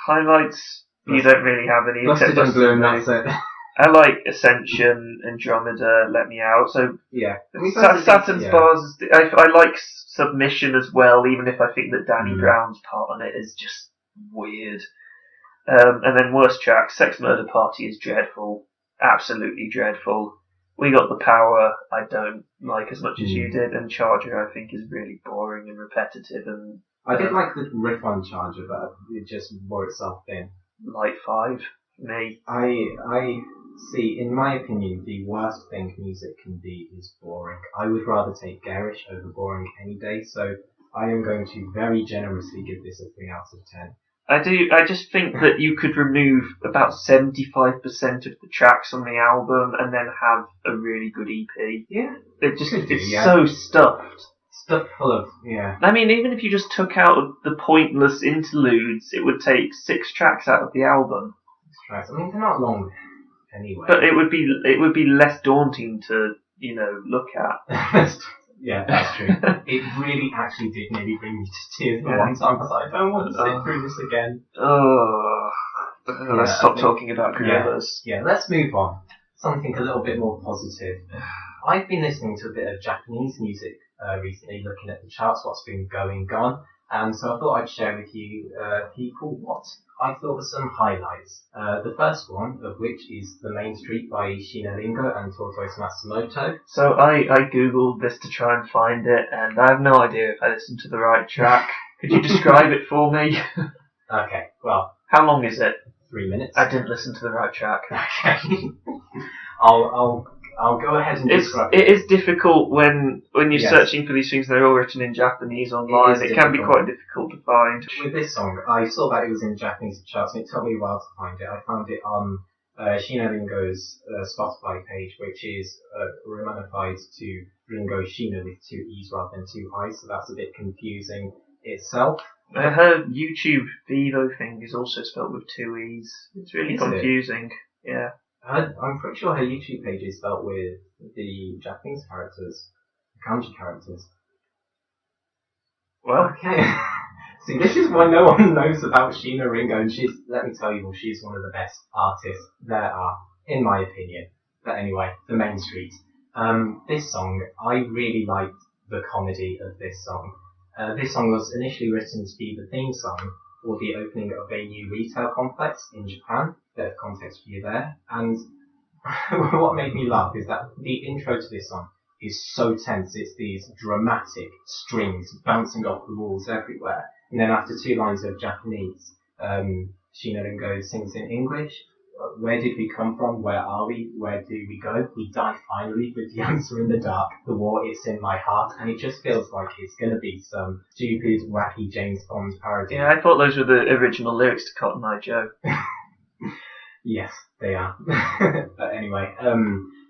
Speaker 3: Highlights, you don't really have any.
Speaker 2: Busted in Blue, and that's it.
Speaker 3: I like Ascension, Andromeda, Let Me Out. So Saturn Spars, I like Submission as well, even if I think that Danny Brown's part on it is just weird. And then worst track, Sex Murder Party is dreadful. Absolutely dreadful. We Got the Power, I don't like as much as you did, and Charger I think is really boring and repetitive. And
Speaker 2: I did like the riff on Charger, but it just wore itself thin.
Speaker 3: Light 5, me.
Speaker 2: I see, in my opinion, the worst thing music can be is boring. I would rather take garish over boring any day, so I am going to very generously give this a 3 out of 10.
Speaker 3: I just think that you could remove about 75% of the tracks on the album and then have a really good EP.
Speaker 2: Yeah.
Speaker 3: It's so stuffed.
Speaker 2: stuff full of, yeah.
Speaker 3: I mean, even if you just took out the pointless interludes, it would take 6 tracks out of the album.
Speaker 2: 6 tracks. I mean, they're not long anyway.
Speaker 3: But it would be less daunting to, look at.
Speaker 2: Yeah, that's true. It really actually did nearly bring me to tears the one time. I was like, I don't want to sit through this again.
Speaker 3: Let's stop talking about Gorillaz.
Speaker 2: Yeah, let's move on. Something a little bit more positive. I've been listening to a bit of Japanese music recently, looking at the charts, what's been going on, and so I thought I'd share with you people what I thought were some highlights. The first one of which is The Main Street by Ringo and Tortoise Matsumoto.
Speaker 3: So I googled this to try and find it, and I have no idea if I listened to the right track. Could you describe it for me?
Speaker 2: Okay, well...
Speaker 3: How long is it?
Speaker 2: 3 minutes.
Speaker 3: I didn't listen to the right track.
Speaker 2: Okay. I'll go ahead and describe it.
Speaker 3: It is difficult when you're searching for these things. They're all written in Japanese online. It can be quite difficult to find.
Speaker 2: With this song, I saw that it was in Japanese charts, and it took me a while to find it. I found it on Ringo's Spotify page, which is romanified to Ringo Shina with 2 E's rather than 2 I's, so that's a bit confusing itself.
Speaker 3: Her YouTube Vivo thing is also spelled with 2 E's. It's really confusing. Yeah.
Speaker 2: I'm pretty sure her YouTube page is spelled with the Japanese characters, the kanji characters.
Speaker 3: Well,
Speaker 2: okay. See, this is why no one knows about Sheena Ringo, and let me tell you, she's one of the best artists there are, in my opinion. But anyway, The Main Street. This song, I really liked the comedy of this song. This song was initially written to be the theme song for the opening of a new retail complex in Japan. Bit of context for you there. And what made me laugh is that the intro to this song is so tense. It's these dramatic strings bouncing off the walls everywhere. And then after 2 lines of Japanese, Sheena Ringo sings in English. Where did we come from? Where are we? Where do we go? We die finally with the answer in the dark. The war, it's in my heart. And it just feels like it's going to be some stupid, wacky James Bond parody.
Speaker 3: Yeah, I thought those were the original lyrics to Cotton Eye Joe.
Speaker 2: Yes, they are. But anyway,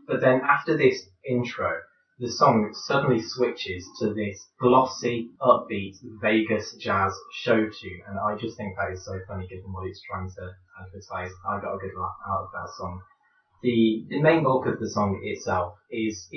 Speaker 2: but then after this intro, the song suddenly switches to this glossy, upbeat Vegas jazz show tune, and I just think that is so funny given what it's trying to advertise. I got a good laugh out of that song. The main bulk of the song itself is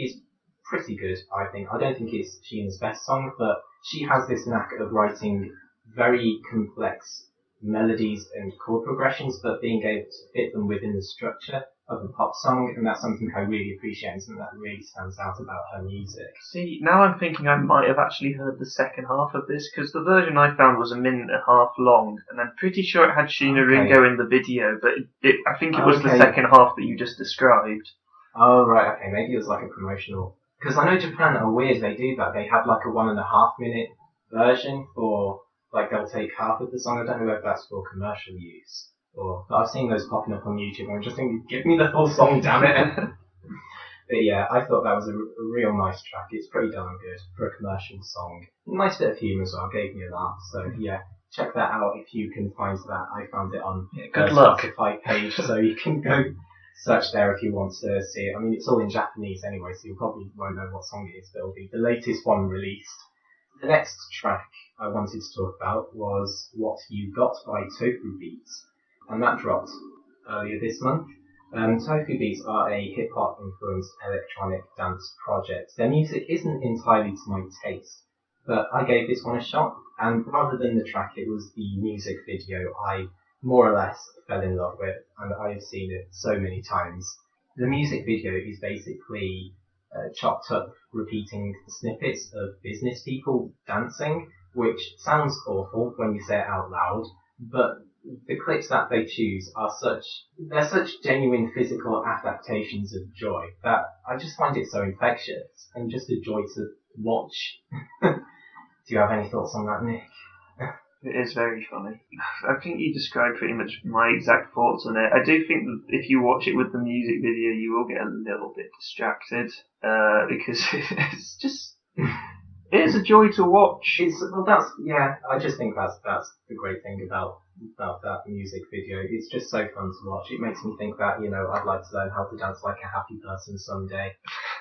Speaker 2: pretty good, I think. I don't think it's Sheena's best song, but she has this knack of writing very complex melodies and chord progressions, but being able to fit them within the structure of a pop song, and that's something I really appreciate and something that really stands out about her music.
Speaker 3: See, now I'm thinking I might have actually heard the second half of this, because the version I found was 1.5 minutes long, and I'm pretty sure it had Sheena Ringo in the video, but I think it was the second half that you just described.
Speaker 2: Oh, right, okay, maybe it was like a promotional... Because I know Japan are weird, they do that. They have like a 1.5 minute version for... Like, they'll take half of the song. I don't know if that's for commercial use. But I've seen those popping up on YouTube, and I'm just thinking, give me the full song, damn it. But yeah, I thought that was a real nice track. It's pretty darn good for a commercial song. Nice bit of humour as well, gave me a laugh. So yeah, check that out if you can find that. I found it on the Spotify page, so you can go search there if you want to see it. I mean, it's all in Japanese anyway, so you probably won't know what song it is, but it'll be the latest one released. The next track I wanted to talk about was What You Got by Tofu Beats, and that dropped earlier this month. Tofu Beats are a hip-hop influenced electronic dance project. Their music isn't entirely to my taste, but I gave this one a shot, and rather than the track, it was the music video I more or less fell in love with, and I've seen it so many times. The music video is basically chopped up, repeating snippets of business people dancing, which sounds awful when you say it out loud, but the clips that they choose are they're such genuine physical adaptations of joy that I just find it so infectious and just a joy to watch. Do you have any thoughts on that, Nick?
Speaker 3: It is very funny. I think you described pretty much my exact thoughts on it. I do think that if you watch it with the music video, you will get a little bit distracted, because it's just... It's a joy to watch.
Speaker 2: I just think that's the great thing about that music video. It's just so fun to watch. It makes me think that, I'd like to learn how to dance like a happy person someday.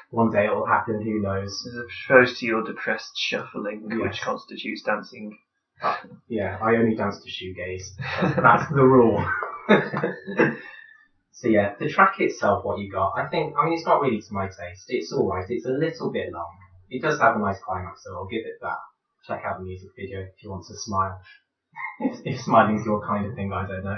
Speaker 2: One day it'll happen, who knows?
Speaker 3: As opposed to your depressed shuffling, which constitutes dancing.
Speaker 2: Yeah, I only dance to shoegaze. That's the rule. So yeah, the track itself, what you got, it's not really to my taste. It's alright, it's a little bit long. It does have a nice climax, so I'll give it that. Check out the music video if you want to smile. if smiling's your kind of thing, I don't know.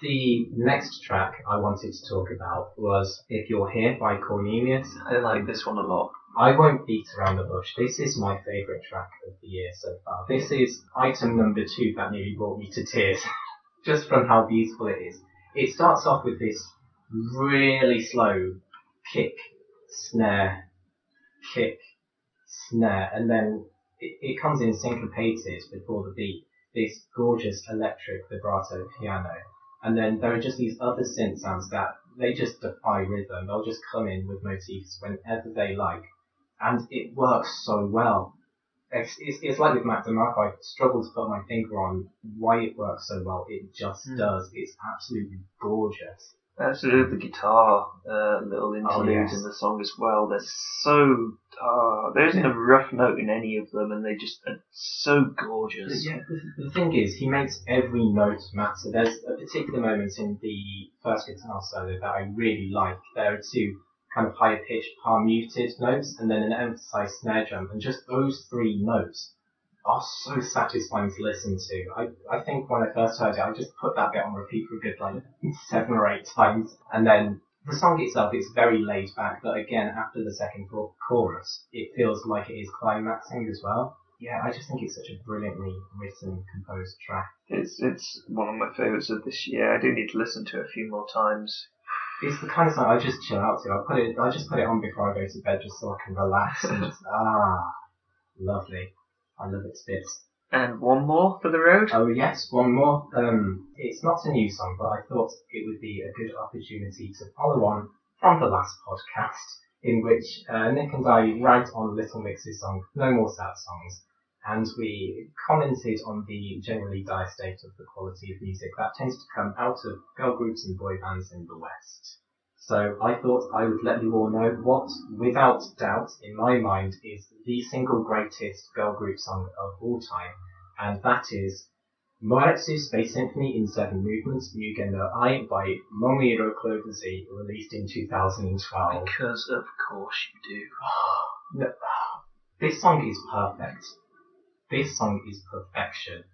Speaker 2: The next track I wanted to talk about was If You're Here by Cornelius.
Speaker 3: I like this one a lot.
Speaker 2: I won't beat around the bush. This is my favourite track of the year so far. This is item number 2 that nearly brought me to tears, just from how beautiful it is. It starts off with this really slow kick, snare, and then it comes in syncopated before the beat, this gorgeous electric vibrato piano. And then there are just these other synth sounds that they just defy rhythm. They'll just come in with motifs whenever they like. And it works so well. It's like with Mac DeMarco, I struggle to put my finger on why it works so well. It just does. It's absolutely gorgeous.
Speaker 3: Absolutely, the guitar little interludes in the song as well. They're so there isn't a rough note in any of them, and they just are so gorgeous.
Speaker 2: Yeah, the thing is, he makes every note matter. There's a particular moment in the first guitar solo that I really like. There are 2 kind of higher pitched, palm muted notes, and then an emphasized snare drum, and just those 3 notes are so satisfying to listen to. I think when I first heard it, I just put that bit on repeat for a good 7 or 8 times, and then the song itself is very laid back, but again, after the second chorus, it feels like it is climaxing as well. Yeah, I just think it's such a brilliantly written, composed track.
Speaker 3: It's one of my favourites of this year. I do need to listen to it a few more times.
Speaker 2: It's the kind of song I just chill out to. I just put it on before I go to bed just so I can relax and just, lovely. I love it to bits.
Speaker 3: And one more for the road?
Speaker 2: Oh yes, one more. It's not a new song, but I thought it would be a good opportunity to follow on from the last podcast, in which Nick and I ragged on Little Mix's song No More Sad Songs, and we commented on the generally dire state of the quality of music that tends to come out of girl groups and boy bands in the West. So I thought I would let you all know what, without doubt, in my mind, is the single greatest girl group song of all time, and that is Moretsu Space Symphony in 7 Movements, G.E.N.E.R.I.C.I.S M by Momiro Cloverzy, released in 2012.
Speaker 3: Because of course you do.
Speaker 2: No, this song is perfect. This song is perfection.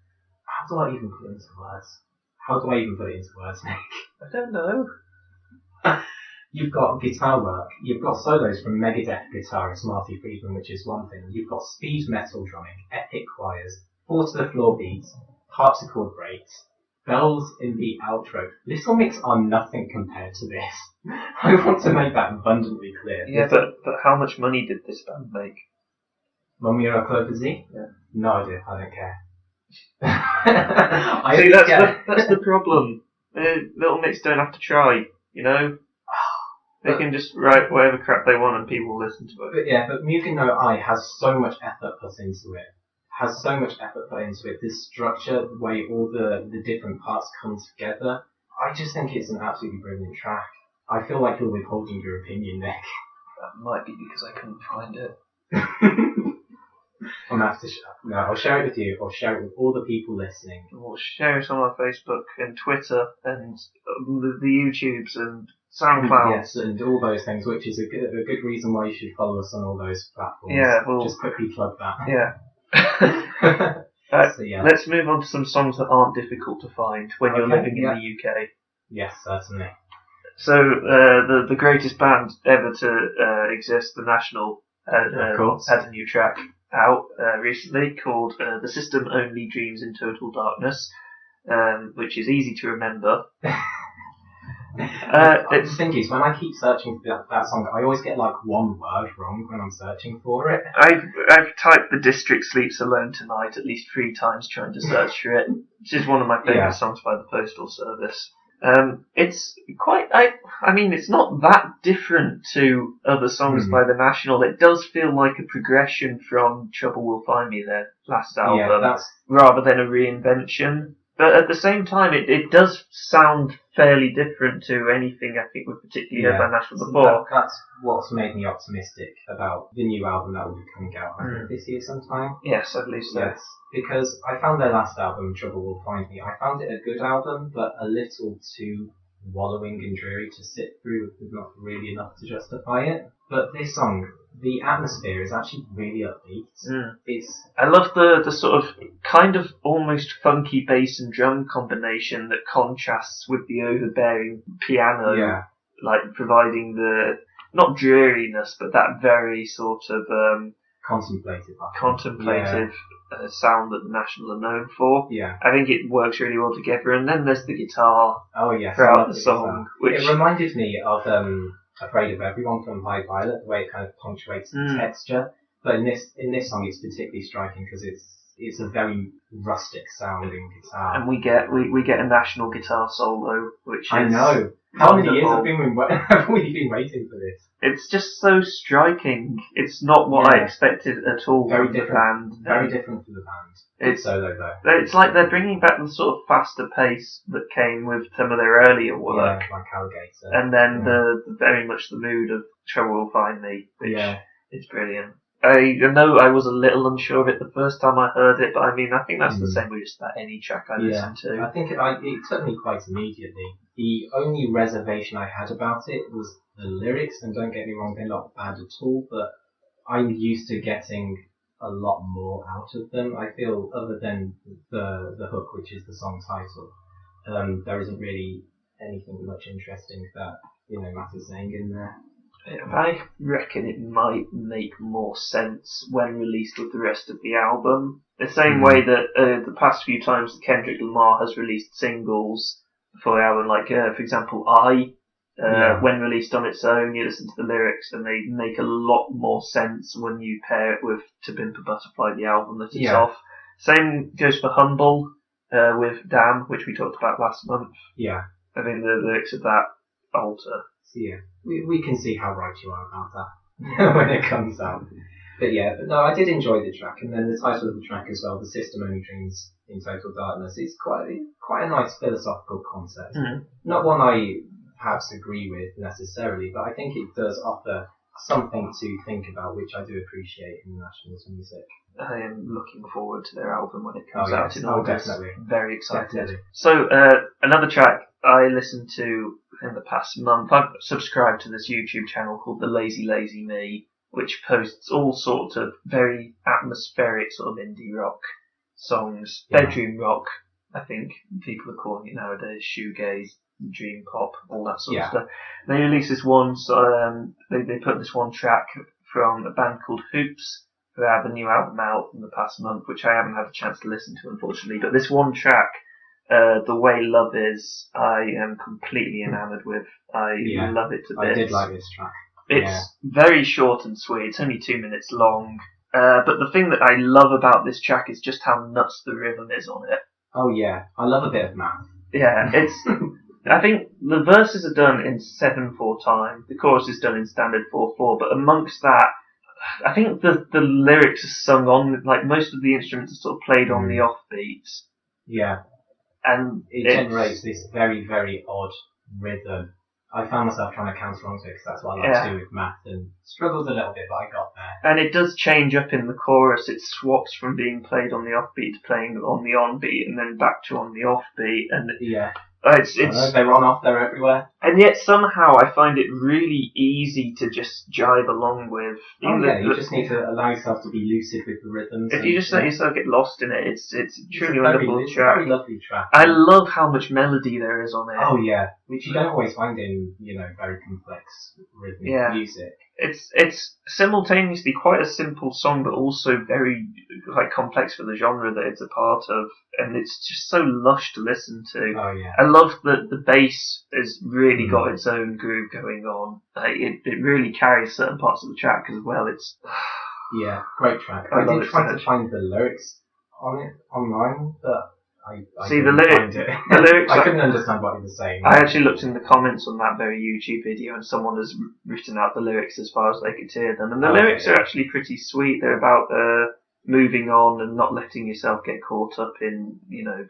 Speaker 2: How do I even put it into words, Nick?
Speaker 3: I don't know.
Speaker 2: You've got guitar work, you've got solos from Megadeth guitarist Marty Friedman, which is one thing. You've got speed metal drumming, epic choirs, 4-to-the-floor beats, harpsichord breaks, bells in the outro. Little Mix are nothing compared to this. I want to make that abundantly clear.
Speaker 3: Yeah, but how much money did this band make?
Speaker 2: Momiro Cloverzy?
Speaker 3: Yeah.
Speaker 2: No idea, I don't care.
Speaker 3: That's the problem. Little Mix don't have to try, They can just write whatever crap they want and people will listen to it.
Speaker 2: But G.E.N.E.R.I.C.I.S has so much effort put into it. The structure, the way all the different parts come together. I just think it's an absolutely brilliant track. I feel like you're withholding your opinion, Nick.
Speaker 3: That might be because I couldn't find it.
Speaker 2: I'm gonna have to no, I'll share it with you, or share it with all the people listening.
Speaker 3: We'll share it on our Facebook and Twitter and the YouTubes and SoundCloud.
Speaker 2: Yes, and all those things, which is a good reason why you should follow us on all those platforms.
Speaker 3: Yeah, well,
Speaker 2: just quickly plug that.
Speaker 3: Yeah. So, yeah. Let's move on to some songs that aren't difficult to find when you're living in the UK.
Speaker 2: Yes, certainly.
Speaker 3: So the greatest band ever to exist, The National, had a new track out recently called The System Only Dreams in Total Darkness, which is easy to remember.
Speaker 2: The thing is, when I keep searching for that song, I always get like one word wrong when I'm searching for it.
Speaker 3: I've typed The District Sleeps Alone Tonight at least 3 times trying to search for it, which is one of my favourite songs by the Postal Service. It's quite. I mean, it's not that different to other songs by The National. It does feel like a progression from Trouble Will Find Me, their last album, rather than a reinvention. But at the same time, it does sound fairly different to anything I think we've particularly heard by National before.
Speaker 2: That's what's made me optimistic about the new album that will be coming out this year sometime.
Speaker 3: Yes, at least so.
Speaker 2: Yes, because I found their last album, Trouble Will Find Me, I found it a good album, but a little too wallowing and dreary to sit through, not really enough to justify it. But this song, the atmosphere is actually really upbeat.
Speaker 3: I love the sort of kind of almost funky bass and drum combination that contrasts with the overbearing piano, like providing the, not dreariness, but that very sort of contemplative sound that the National are known for.
Speaker 2: Yeah.
Speaker 3: I think it works really well together. And then there's the guitar
Speaker 2: yes,
Speaker 3: throughout the song. Which
Speaker 2: it reminded me of Afraid of Everyone from High Violet, the way it kind of punctuates the texture. But in this song, it's particularly striking because it's a very rustic sounding guitar.
Speaker 3: And we get a National guitar solo, which is,
Speaker 2: I know. How many years have we been waiting for this?
Speaker 3: It's just so striking. It's not what I expected at all.
Speaker 2: Very
Speaker 3: from
Speaker 2: different.
Speaker 3: The band.
Speaker 2: Very different from the band. It's solo though.
Speaker 3: It's like they're bringing back the sort of faster pace that came with some of their earlier work.
Speaker 2: Yeah, like Alligator.
Speaker 3: And then the very much the mood of Trouble Will Find Me, which is brilliant. I know I was a little unsure of it the first time I heard it, but I mean, I think that's the same with just about any track I listen to.
Speaker 2: I think it took me quite immediately. The only reservation I had about it was the lyrics, and don't get me wrong, they're not bad at all, but I'm used to getting a lot more out of them. I feel, other than the hook, which is the song title, there isn't really anything much interesting that, Matt is saying in there.
Speaker 3: I reckon it might make more sense when released with the rest of the album. The same way that the past few times Kendrick Lamar has released singles for the album, like for example, when released on its own, you listen to the lyrics and they make a lot more sense when you pair it with To Pimp a Butterfly, the album that it's off. Same goes for Humble with Damn, which we talked about last month.
Speaker 2: Yeah.
Speaker 3: I think the lyrics of that alter.
Speaker 2: Yeah, we can see how right you are about that when it comes out. But no, I did enjoy the track, and then the title of the track as well, The System Only Dreams in Total Darkness. It's quite a nice philosophical concept. Not one I perhaps agree with necessarily, but I think it does offer something to think about, which I do appreciate in National's music.
Speaker 3: I am looking forward to their album when it comes out in August.
Speaker 2: Definitely.
Speaker 3: Very excited.
Speaker 2: Definitely.
Speaker 3: So, another track I listened to in the past month, I've subscribed to this YouTube channel called The Lazy Lazy Me, which posts all sorts of very atmospheric sort of indie rock songs, bedroom rock, I think people are calling it nowadays, shoegaze, dream pop, all that sort of stuff. They released this one, they put this one track from a band called Hoops, who have a new album out in the past month, which I haven't had a chance to listen to, unfortunately. But this one track, The Way Love Is, I am completely enamored with. I love it to bits.
Speaker 2: I did like this track.
Speaker 3: It's very short and sweet. It's only 2 minutes long. But the thing that I love about this track is just how nuts the rhythm is on it.
Speaker 2: Oh yeah, I love a bit of math.
Speaker 3: Yeah, it's. I think the verses are done in 7/4 time. The chorus is done in standard 4/4. But amongst that, I think the lyrics are sung on, like most of the instruments are sort of played on the offbeats.
Speaker 2: Yeah.
Speaker 3: And
Speaker 2: it generates this very, very odd rhythm. I found myself trying to counter onto it because that's what I like to do with math, and struggled a little bit, but I got there.
Speaker 3: And it does change up in the chorus. It swaps from being played on the offbeat to playing on the onbeat, and then back to on the offbeat. And it's
Speaker 2: they're on off, they're everywhere.
Speaker 3: And yet somehow I find it really easy to just jive along with.
Speaker 2: You just need to allow yourself to be lucid with the rhythms.
Speaker 3: If you just let yourself get lost in it, it's truly
Speaker 2: a
Speaker 3: wonderful track.
Speaker 2: It's a very lovely track.
Speaker 3: I love how much melody there is on it.
Speaker 2: Oh yeah, which you don't always find in very complex rhythmic music.
Speaker 3: It's simultaneously quite a simple song, but also very complex for the genre that it's a part of, and it's just so lush to listen to.
Speaker 2: Oh yeah.
Speaker 3: I love that the bass has really got its own groove going on. It really carries certain parts of the track as well. It's
Speaker 2: great track. I did try to find the lyrics on it online, but
Speaker 3: See, the
Speaker 2: lyrics. I couldn't
Speaker 3: lyrics.
Speaker 2: understand what he was saying.
Speaker 3: I actually looked in the comments on that very YouTube video, and someone has written out the lyrics as far as they could hear them. And the lyrics are actually pretty sweet. They're about moving on and not letting yourself get caught up in,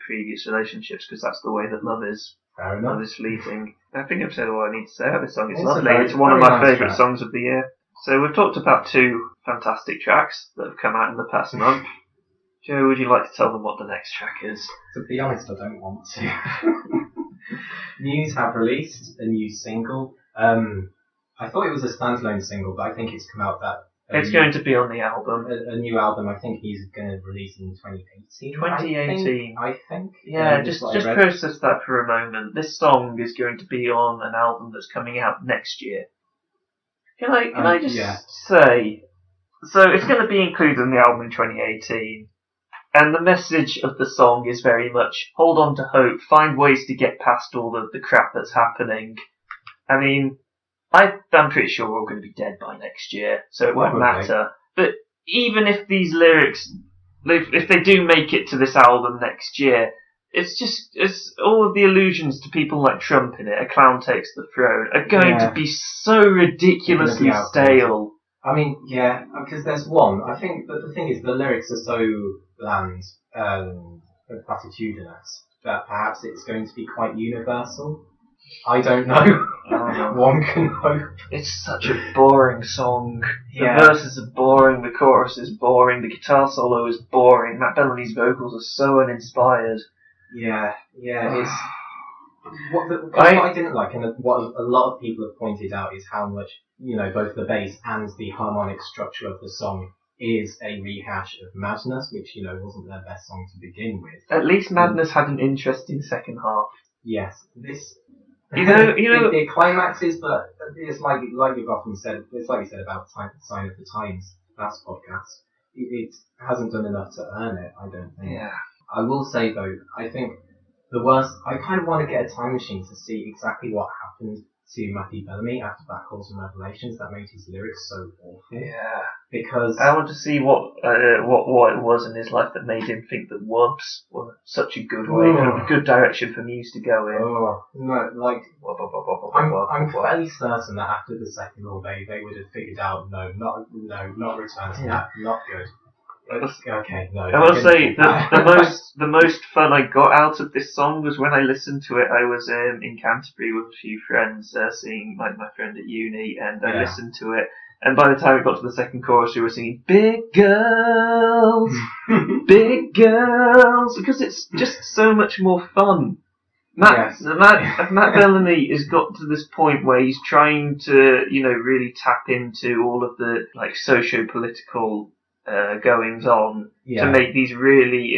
Speaker 3: previous relationships, because that's the way that love is.
Speaker 2: Fair enough.
Speaker 3: Love is fleeting. I think I've said all I need to say about this song. It's
Speaker 2: a
Speaker 3: lovely. It's one of my favourite songs of the year. So we've talked about 2 fantastic tracks that have come out in the past month. Joe, would you like to tell them what the next track is?
Speaker 2: To be honest, I don't want to. Muse have released a new single. I thought it was a standalone single, but I think it's come out that...
Speaker 3: It's going to be on the album.
Speaker 2: A new album. I think Muse is going to release in 2018.
Speaker 3: 2018.
Speaker 2: I think.
Speaker 3: Yeah, just process that for a moment. This song is going to be on an album that's coming out next year. Can I just say... So it's going to be included in the album in 2018. And the message of the song is very much, hold on to hope, find ways to get past all the crap that's happening. I mean, I'm pretty sure we're all going to be dead by next year, so it won't matter. But even if these lyrics, if they do make it to this album next year, it's all of the allusions to people like Trump in it, A Clown Takes the Throne, are going to be so ridiculously stale.
Speaker 2: I mean, yeah, because there's one. I think that the thing is, the lyrics are so bland and platitudinous that perhaps it's going to be quite universal. I don't know. One can hope.
Speaker 3: It's such a boring song.
Speaker 2: Yeah.
Speaker 3: The verses are boring, the chorus is boring, the guitar solo is boring, Matt Bellamy's vocals are so uninspired.
Speaker 2: Yeah, it's... What I didn't like, and what a lot of people have pointed out, is how much, both the bass and the harmonic structure of the song is a rehash of Madness, which, wasn't their best song to begin with.
Speaker 3: At least Madness had an interesting second half.
Speaker 2: Yes, this...
Speaker 3: The
Speaker 2: climaxes, but it's like you've often said, it's like you said about Sign of the Times last podcast. It hasn't done enough to earn it, I don't think.
Speaker 3: Yeah.
Speaker 2: I will say though, I think the worst. I kind of want to get a time machine to see exactly what happened to Matthew Bellamy after Black Holes and Revelations that made his lyrics so awful.
Speaker 3: Yeah.
Speaker 2: Because
Speaker 3: I want to see what it was in his life that made him think that Wubs were such a good way, a good direction for Muse to go in.
Speaker 2: Oh no, like I'm fairly certain that after the second law, they would have figured out not return to that, not good. Okay, no.
Speaker 3: I will say the most fun I got out of this song was when I listened to it. I was in Canterbury with a few friends, seeing my friend at uni, and I listened to it. And by the time it got to the second chorus, we were singing "Big Girls, Big Girls," because it's just so much more fun. Matt Bellamy has got to this point where he's trying to, really tap into all of the socio-political goings on to make these really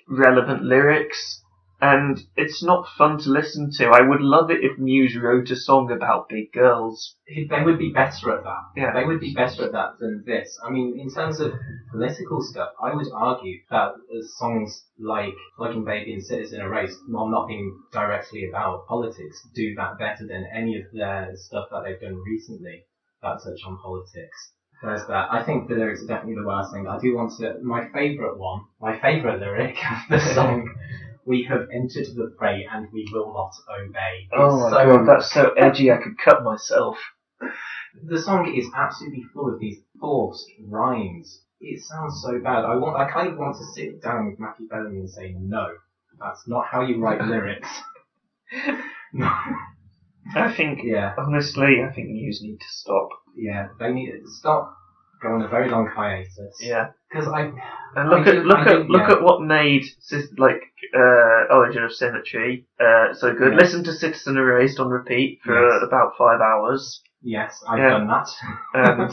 Speaker 3: relevant lyrics, and it's not fun to listen to. I would love it if Muse wrote a song about big girls.
Speaker 2: They would be better at that.
Speaker 3: Yeah.
Speaker 2: They would be better at that than this. I mean, in terms of political stuff, I would argue that songs like Plugging Baby and Citizen Erased, while not being directly about politics, do that better than any of their stuff that they've done recently that touch on politics. There's that. I think the lyrics are definitely the worst thing. I do want to... My favourite lyric of the song, "We have entered the fray and we will not obey."
Speaker 3: Oh my god, that's so edgy I could cut myself.
Speaker 2: The song is absolutely full of these forced rhymes. It sounds so bad. I kind of want to sit down with Matthew Bellamy and say, no, that's not how you write lyrics. No.
Speaker 3: Honestly, I think Muse need to stop.
Speaker 2: Yeah, they need to stop. Go on a very long hiatus.
Speaker 3: Yeah,
Speaker 2: because
Speaker 3: look at what made Origin of Symmetry so good. Yeah. Listen to Citizen Erased on repeat for about 5 hours.
Speaker 2: Yes, I've done that.
Speaker 3: And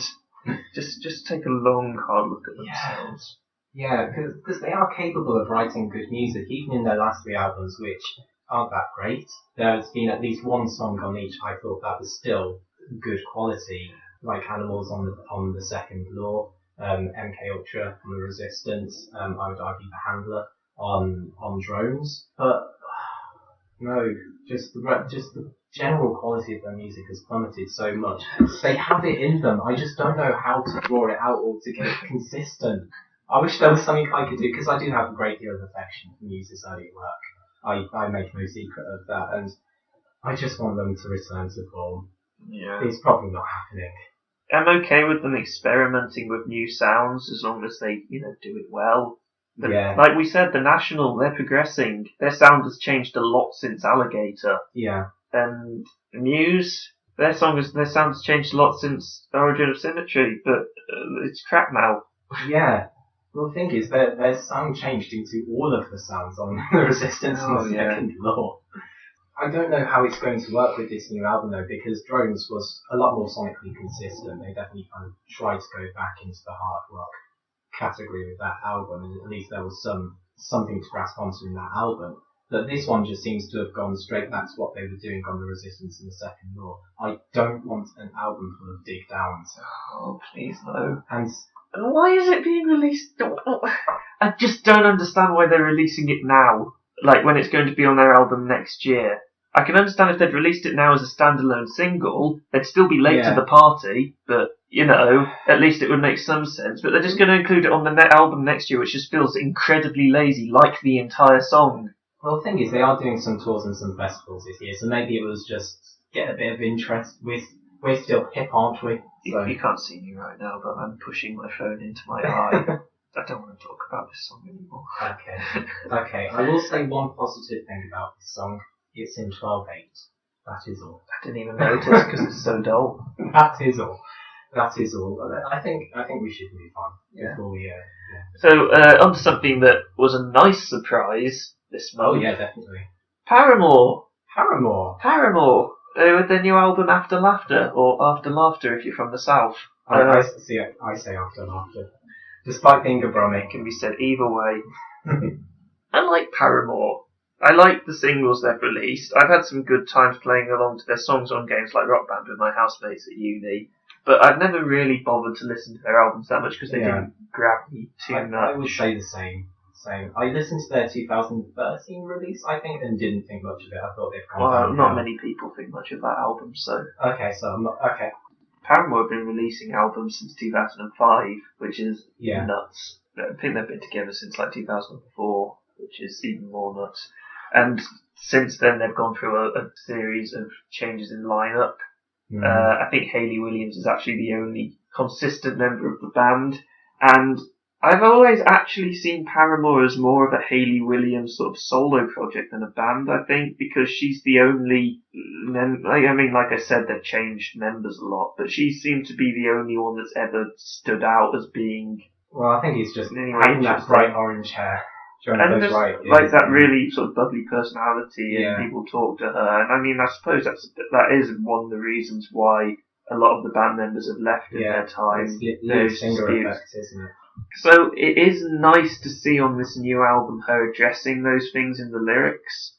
Speaker 3: just take a long, hard look at themselves.
Speaker 2: Yeah, because they are capable of writing good music, even in their last 3 albums, which aren't that great. There's been at least one song on each I thought that was still good quality, like Animals on the Second Law, MK Ultra on the Resistance, I would argue The Handler on Drones, but no, just the general quality of their music has plummeted so much. They have it in them, I just don't know how to draw it out or to get it consistent. I wish there was something I could do, because I do have a great deal of affection for Muse's early work. I make no secret of that, and I just want them to return to form.
Speaker 3: Yeah.
Speaker 2: It's probably not happening.
Speaker 3: I'm okay with them experimenting with new sounds as long as they, do it well.
Speaker 2: Yeah.
Speaker 3: Like we said, the National, they're progressing. Their sound has changed a lot since Alligator.
Speaker 2: Yeah.
Speaker 3: And Muse, their sound has changed a lot since Origin of Symmetry, but it's crap now.
Speaker 2: Yeah. Well, the thing is, their sound changed into all of the sounds on the Resistance and the Second Law. I don't know how it's going to work with this new album though, because Drones was a lot more sonically consistent. They definitely kind of tried to go back into the hard rock category with that album, and at least there was something to grasp onto in that album. But this one just seems to have gone straight back to what they were doing on the Resistance and the Second Law. I don't want an album full of dig downs.
Speaker 3: Oh, please no.
Speaker 2: And
Speaker 3: why is it being released? I just don't understand why they're releasing it now. Like when it's going to be on their album next year. I can understand if they'd released it now as a standalone single, they'd still be late to the party, but, at least it would make some sense. But they're just going to include it on the album next year, which just feels incredibly lazy, like the entire song.
Speaker 2: Well, the thing is, they are doing some tours and some festivals this year, so maybe it was just get a bit of interest. We're still hip, aren't we? So.
Speaker 3: You can't see me right now, but I'm pushing my phone into my eye. I don't want to talk about this song anymore.
Speaker 2: Okay. I will say one positive thing about this song. It's in 12/8. That is all.
Speaker 3: I didn't even notice because it's so dull.
Speaker 2: That is all. I think we should move on before we.
Speaker 3: So on to something that was a nice surprise this month.
Speaker 2: Oh yeah, definitely.
Speaker 3: Paramore.
Speaker 2: Paramore.
Speaker 3: With their new album After Laughter, or After Laughter if you're from the south.
Speaker 2: I say After Laughter. Despite being a Brummy.
Speaker 3: It can be said either way. I like Paramore. I like the singles they've released. I've had some good times playing along to their songs on games like Rock Band with my housemates at uni, but I've never really bothered to listen to their albums that much because they didn't grab me too much.
Speaker 2: I would say the same. I listened to their 2013 release, I think, and didn't think much of it. I thought they've come down.
Speaker 3: Not many people think much of that album, so...
Speaker 2: Okay, so I'm not... Okay.
Speaker 3: Paramore have been releasing albums since 2005, which is nuts. I think they've been together since 2004, which is even more nuts. And since then, they've gone through a series of changes in lineup. I think Hayley Williams is actually the only consistent member of the band. And I've always actually seen Paramore as more of a Hayley Williams sort of solo project than a band, I think, because she's the only... like I said, they've changed members a lot, but she seemed to be the only one that's ever stood out as being...
Speaker 2: Well, I think it's just having that bright orange hair.
Speaker 3: And just like that really sort of bubbly personality, and people talk to her. And I mean, I suppose that is one of the reasons why a lot of the band members have left in their time.
Speaker 2: It's finger effect, isn't it?
Speaker 3: So it is nice to see on this new album her addressing those things in the lyrics.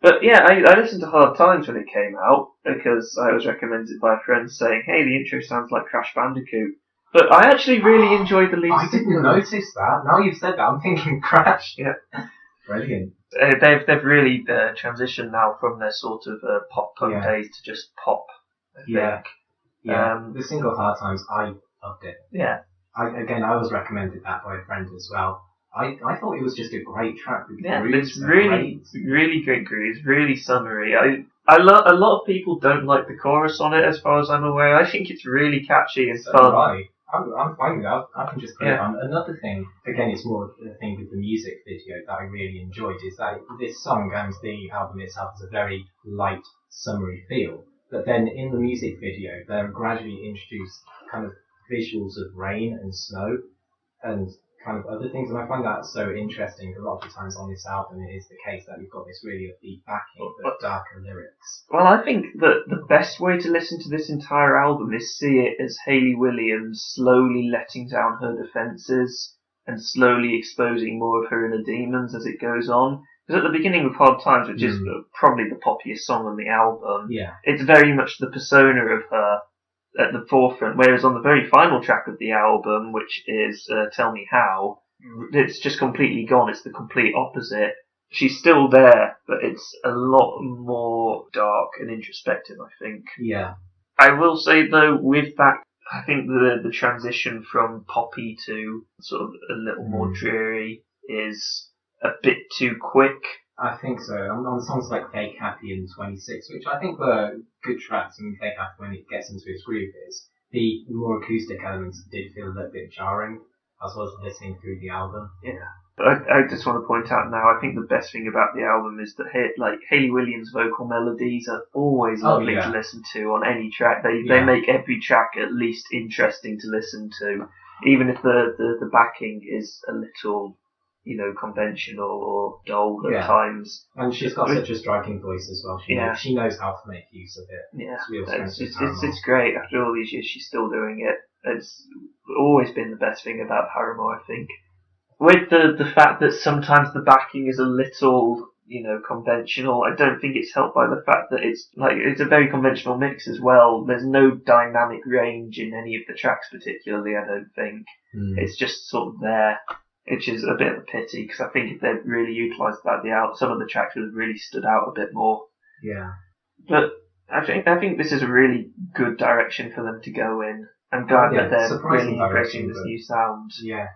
Speaker 3: But yeah, I listened to Hard Times when it came out because I was recommended by a friend saying, "Hey, the intro sounds like Crash Bandicoot." But I actually really enjoyed the lead.
Speaker 2: I didn't notice that. Now you've said that, I'm thinking Crash.
Speaker 3: Yeah.
Speaker 2: Brilliant.
Speaker 3: They've really transitioned now from their sort of pop punk days to just pop. I think.
Speaker 2: The single Hard Times, I loved it.
Speaker 3: Yeah.
Speaker 2: I was recommended that by a friend as well. I thought it was just a great track.
Speaker 3: It's really great grooves, really summery. A lot of people don't like the chorus on it, as far as I'm aware. I think it's really catchy and fun.
Speaker 2: Right. I'm fine with that. I can just put it on. Another thing, again, it's more a thing with the music video that I really enjoyed, is that this song and the album itself has a very light, summery feel. But then in the music video, they're gradually introduced kind of visuals of rain and snow and kind of other things, and I find that so interesting. A lot of the times on this album, it is the case that you've got this really upbeat backing but darker lyrics.
Speaker 3: Well, I think that the best way to listen to this entire album is see it as Hayley Williams slowly letting down her defences and slowly exposing more of her inner demons as it goes on. Because at the beginning of Hard Times, which is probably the poppiest song on the album, it's very much the persona of her at the forefront, whereas on the very final track of the album, which is Tell Me How, it's just completely gone. It's the complete opposite. She's still there, but it's a lot more dark and introspective, I think.
Speaker 2: Yeah.
Speaker 3: I will say, though, with that I think the transition from poppy to sort of a little more dreary is a bit too quick.
Speaker 2: I think so. On songs like Fake Happy and 26, which I think were good tracks, and Fake Happy, when it gets into its groove, is the more acoustic elements did feel a little bit jarring as well as listening through the album.
Speaker 3: Yeah. But I just want to point out now, I think the best thing about the album is that Hayley Williams' vocal melodies are always lovely to listen to on any track. They make every track at least interesting to listen to, even if the backing is a little, conventional or dull at times.
Speaker 2: And she's got such a striking voice as well. She knows how to make use of it.
Speaker 3: Yeah, it's great. After all these years, she's still doing it. It's always been the best thing about Paramore, I think. With the fact that sometimes the backing is a little, conventional, I don't think it's helped by the fact that it's a very conventional mix as well. There's no dynamic range in any of the tracks particularly, I don't think. It's just sort of there, which is a bit of a pity, because I think if they'd really utilised that, some of the tracks would have really stood out a bit more.
Speaker 2: Yeah.
Speaker 3: But I think this is a really good direction for them to go in. I'm glad that they're really embracing this new sound.
Speaker 2: Yeah.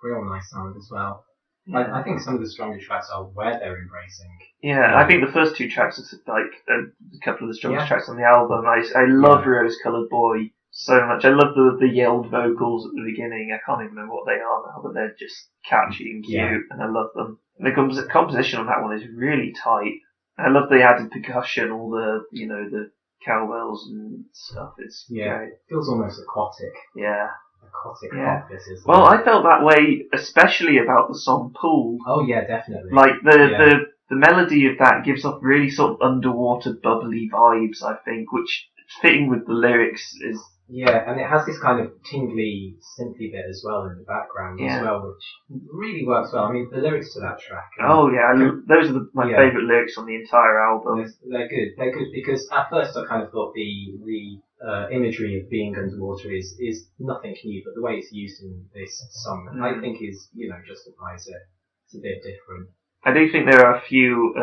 Speaker 2: Real nice sound as well. I think some of the stronger tracks are where they're embracing.
Speaker 3: Yeah, I think the first two tracks are like a couple of the strongest tracks on the album. I love Rose Coloured Boy so much. I love the yelled vocals at the beginning. I can't even remember what they are now, but they're just catchy and cute, and I love them. The composition on that one is really tight. I love the added percussion, all the cowbells and stuff. It's great.
Speaker 2: It feels almost aquatic.
Speaker 3: Yeah.
Speaker 2: Aquatic pop, this is.
Speaker 3: Well, I felt that way, especially about the song Pool.
Speaker 2: Oh yeah, definitely.
Speaker 3: Like the melody of that gives off really sort of underwater bubbly vibes, I think, which fitting with the lyrics is. Yeah,
Speaker 2: and it has this kind of tingly, synthy bit as well in the background as well, which really works well. I mean, the lyrics to that track.
Speaker 3: Those are my favourite lyrics on the entire album.
Speaker 2: They're good. They're good because at first I kind of thought the imagery of being underwater is nothing new, but the way it's used in this song, I think is, justifies it. It's a bit different.
Speaker 3: I do think there are a few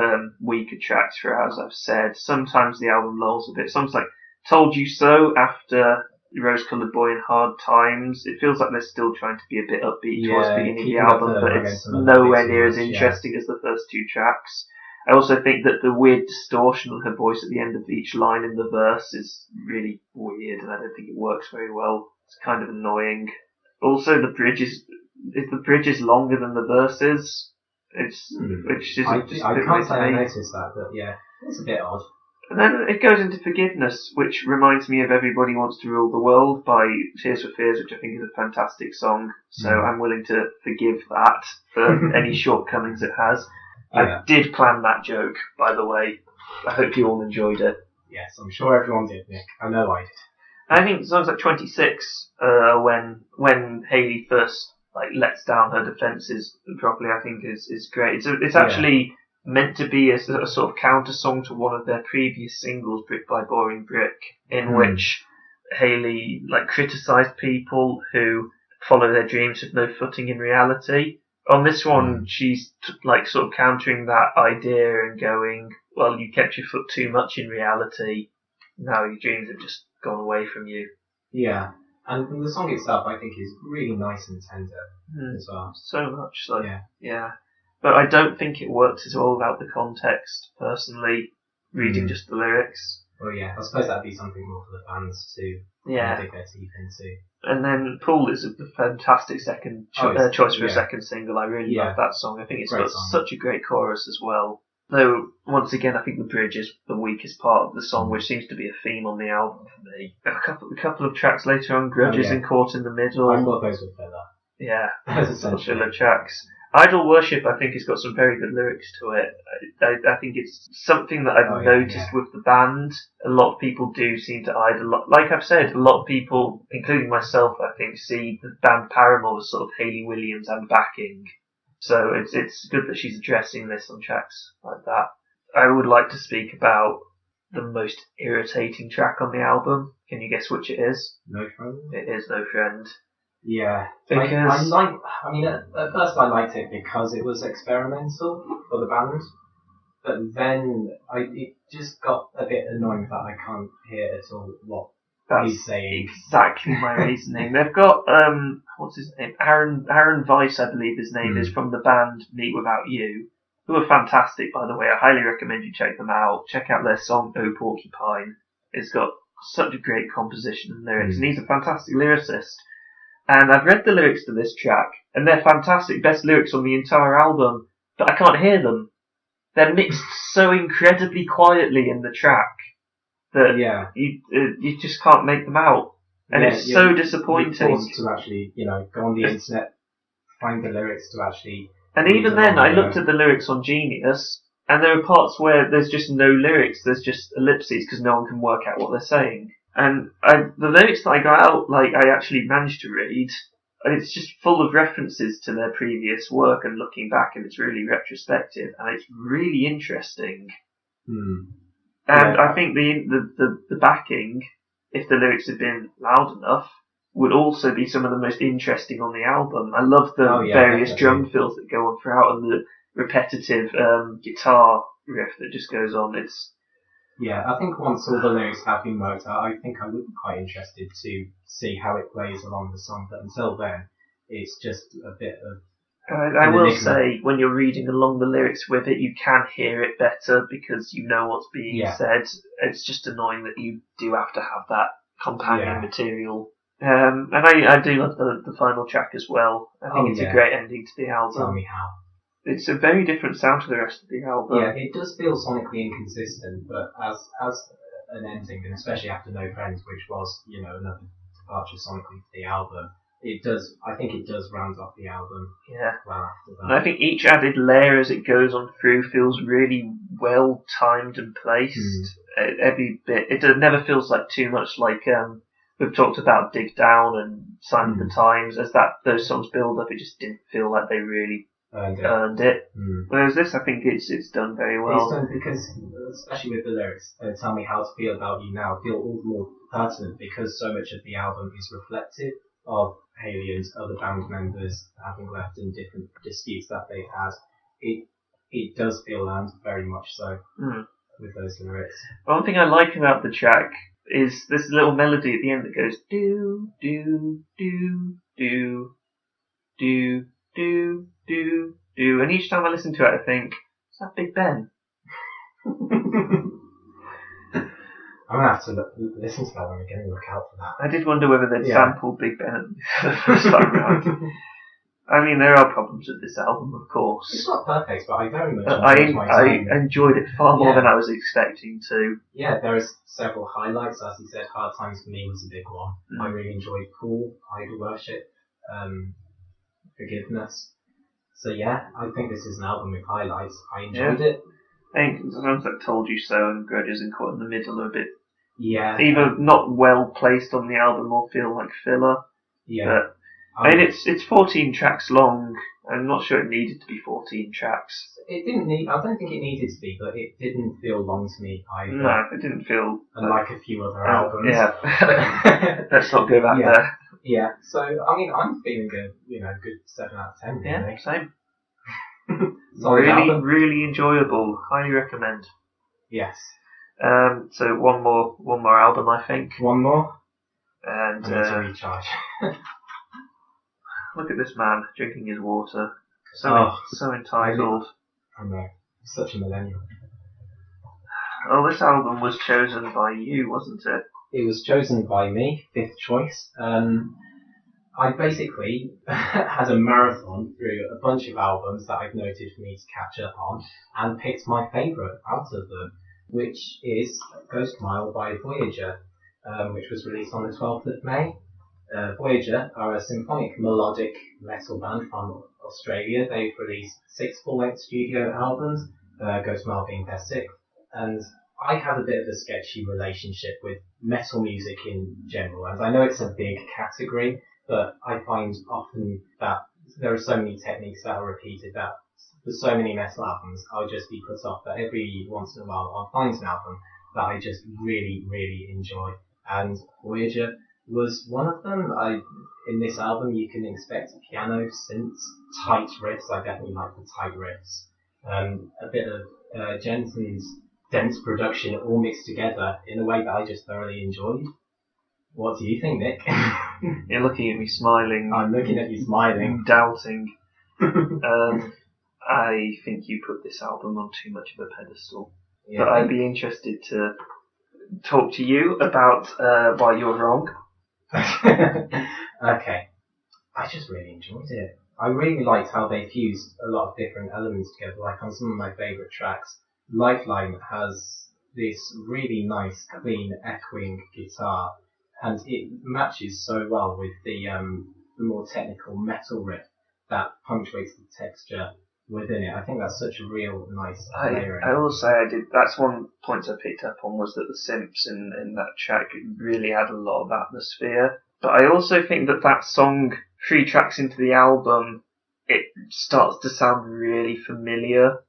Speaker 3: weaker tracks for it, as I've said. Sometimes the album lulls a bit. Songs like Told You So after Rose Coloured Boy and Hard Times, it feels like they're still trying to be a bit upbeat towards the beginning of the album, but it's nowhere near as interesting as the first two tracks. I also think that the weird distortion of her voice at the end of each line in the verse is really weird, and I don't think it works very well. It's kind of annoying. Also, the bridge is longer than the verses. Which is
Speaker 2: I can't say I noticed that, but yeah, it's a bit odd.
Speaker 3: And then it goes into Forgiveness, which reminds me of Everybody Wants to Rule the World by Tears for Fears, which I think is a fantastic song. So I'm willing to forgive that for any shortcomings it has. I did plan that joke, by the way. I hope you all enjoyed it.
Speaker 2: Yes, I'm sure everyone did, Nick. I know I did.
Speaker 3: I think songs like 26, when Hayley first lets down her defences properly, I think is great. It's actually meant to be a sort of counter song to one of their previous singles, Brick by Boring Brick, in which Hayley criticised people who follow their dreams with no footing in reality. On this one, she's sort of countering that idea and going, well, you kept your foot too much in reality. Now your dreams have just gone away from you.
Speaker 2: Yeah, and the song itself, I think, is really nice and tender as well.
Speaker 3: So much so. Yeah. But I don't think it works as well without the context, personally, reading just the lyrics.
Speaker 2: Well, yeah, I suppose that'd be something more for the fans to dig their teeth into.
Speaker 3: And then Pool is a fantastic second choice for a second single. I really love that song. I think it's got such a great chorus as well. Though, once again, I think the bridge is the weakest part of the song, which seems to be a theme on the album for me. A couple of tracks later on, Grudges and Caught in the Middle.
Speaker 2: I thought those were filler.
Speaker 3: Yeah, those are filler tracks. Idol Worship, I think, has got some very good lyrics to it. I think it's something that I've noticed with the band. A lot of people do seem to idolize. Like I've said, a lot of people, including myself, I think, see the band Paramore as sort of Hayley Williams and backing. So it's good that she's addressing this on tracks like that. I would like to speak about the most irritating track on the album. Can you guess which it is?
Speaker 2: No Friend?
Speaker 3: It is No Friend.
Speaker 2: Yeah,
Speaker 3: because
Speaker 2: at first I liked it because it was experimental for the band, but then it just got a bit annoying that I can't hear at all what
Speaker 3: That's
Speaker 2: saying.
Speaker 3: exactly my reasoning. They've got what's his name? Aaron Weiss, I believe his name is, from the band Meet Without You, who are fantastic, by the way. I highly recommend you check them out. Check out their song "Oh Porcupine." It's got such a great composition and lyrics, and he's a fantastic lyricist. And I've read the lyrics to this track, and they're fantastic, best lyrics on the entire album, but I can't hear them. They're mixed so incredibly quietly in the track that you just can't make them out, and it's so disappointing.
Speaker 2: You're forced to actually, go on the internet, find the lyrics to actually.
Speaker 3: And even then, I looked at the lyrics on Genius, and there are parts where there's just no lyrics. There's just ellipses because no one can work out what they're saying. And the lyrics that I got out, I actually managed to read. It's just full of references to their previous work and looking back, and it's really retrospective, and it's really interesting. And I think the backing, if the lyrics had been loud enough, would also be some of the most interesting on the album. I love the various drum fills that go on throughout, and the repetitive guitar riff that just goes on.
Speaker 2: I think once all the lyrics have been worked out, I think I would be quite interested to see how it plays along the song, but until then, it's just a bit of...
Speaker 3: I will say, when you're reading along the lyrics with it, you can hear it better because you know what's being said. It's just annoying that you do have to have that companion material. And I do love the final track as well. I think it's a great ending to the album.
Speaker 2: Tell me how.
Speaker 3: It's a very different sound to the rest of the album.
Speaker 2: Yeah, it does feel sonically inconsistent, but as an ending, and especially after No Friends, which was, another departure sonically to the album, I think it does round off the album.
Speaker 3: Yeah.
Speaker 2: Well after that.
Speaker 3: And I think each added layer as it goes on through feels really well timed and placed. Every bit, it never feels like too much like, we've talked about Dig Down and Sign of the Times. As those songs build up, it just didn't feel like they really earned it. Whereas this, I think it's done very well.
Speaker 2: It's done because, especially with the lyrics, Tell Me How to Feel About You Now, feel all the more pertinent because so much of the album is reflective of Haley and other band members having left and different disputes that they've had. It does feel earned, very much so, with those lyrics.
Speaker 3: One thing I like about the track is this little melody at the end that goes do, do, do, do, do, do, do, do, and each time I listen to it I think, is that Big Ben?
Speaker 2: I'm going to have to listen to that one again and look out for that.
Speaker 3: I did wonder whether they'd sampled Big Ben the first time round. I mean, there are problems with this album, of course.
Speaker 2: It's not perfect, but I very much
Speaker 3: I enjoyed it far more than I was expecting to.
Speaker 2: Yeah, there are several highlights. As you said, Hard Times for me was a big one. I really enjoyed Cool, Idol Worship, Forgiveness. So yeah, I think this is an album with highlights. I enjoyed it.
Speaker 3: I think sometimes like Told You So and Grudges and Caught in the Middle are a bit
Speaker 2: either
Speaker 3: not well placed on the album or feel like filler.
Speaker 2: Yeah.
Speaker 3: But, I mean, it's 14 tracks long. I'm not sure it needed to be 14 tracks.
Speaker 2: It didn't need. I don't think it needed to be, but it didn't feel long to me either.
Speaker 3: No, it didn't feel.
Speaker 2: Unlike a few other albums.
Speaker 3: Yeah. Let's not go back there.
Speaker 2: Yeah. So I mean, I'm feeling a good 7 out of 10. Really.
Speaker 3: Yeah, same.
Speaker 2: Really,
Speaker 3: really enjoyable. Highly recommend.
Speaker 2: Yes.
Speaker 3: So one more album, I think.
Speaker 2: One more.
Speaker 3: And
Speaker 2: to recharge.
Speaker 3: Look at this man drinking his water. So entitled.
Speaker 2: I know. Such a millennial.
Speaker 3: Oh, this album was chosen by you, wasn't it?
Speaker 2: It was chosen by me, 5th choice. I basically had a marathon through a bunch of albums that I've noted for me to catch up on and picked my favourite out of them, which is Ghost Mile by Voyager, which was released on the 12th of May. Voyager are a symphonic melodic metal band from Australia. They've released 6 full-length studio albums, Ghost Mile being their 6th, and I have a bit of a sketchy relationship with metal music in general, and I know it's a big category, but I find often that there are so many techniques that are repeated that for so many metal albums, I'll just be put off. But every once in a while, I'll find an album that I just really, really enjoy. And Voyager was one of them. In this album, you can expect piano, synths, tight riffs. I definitely like the tight riffs. A bit of Jensen's dense production all mixed together in a way that I just thoroughly enjoyed. What do you think, Nick?
Speaker 3: You're looking at me smiling.
Speaker 2: I'm looking at you smiling.
Speaker 3: Doubting. I think you put this album on too much of a pedestal.
Speaker 2: Yeah.
Speaker 3: But I'd be interested to talk to you about why you're wrong.
Speaker 2: Okay. I just really enjoyed it. I really liked how they fused a lot of different elements together. Like on some of my favourite tracks, Lifeline has this really nice, clean, echoing guitar, and it matches so well with the more technical metal riff that punctuates the texture within it. I think that's such a real nice layering.
Speaker 3: I will say I did. That's one point I picked up on, was that the synths in that track really add a lot of atmosphere. But I also think that song, 3 tracks into the album, it starts to sound really familiar,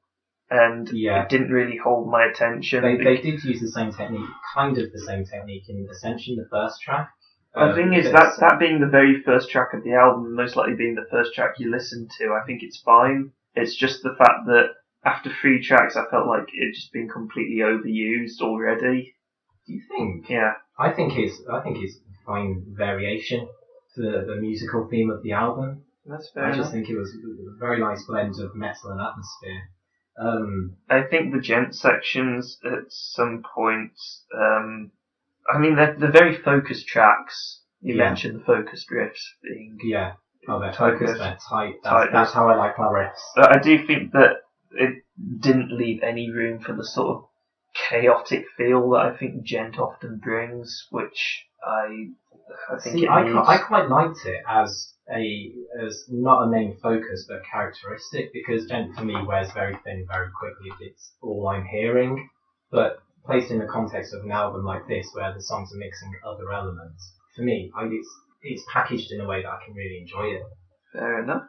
Speaker 3: and it didn't really hold my attention.
Speaker 2: They did use the same technique, kind of the same technique in Ascension, the first track.
Speaker 3: The thing is, that being the very first track of the album, most likely being the first track you listen to, I think it's fine. It's just the fact that after 3 tracks, I felt like it'd just been completely overused already.
Speaker 2: Do you think?
Speaker 3: Yeah.
Speaker 2: I think it's a fine variation to the musical theme of the album.
Speaker 3: That's fair.
Speaker 2: I just think it was a very nice blend of metal and atmosphere.
Speaker 3: I think the gent sections at some points, I mean, they're very focused tracks. You mentioned the focused riffs being...
Speaker 2: Yeah. Oh, they're focused, they're tight. That's how I like my riffs.
Speaker 3: But I do think that it didn't leave any room for the sort of chaotic feel that I think Gent often brings, which I think
Speaker 2: See, I quite liked it as not a main focus but characteristic, because Gent for me wears very thin very quickly if it's all I'm hearing. But placed in the context of an album like this, where the songs are mixing other elements, for me, it's packaged in a way that I can really enjoy it.
Speaker 3: Fair enough.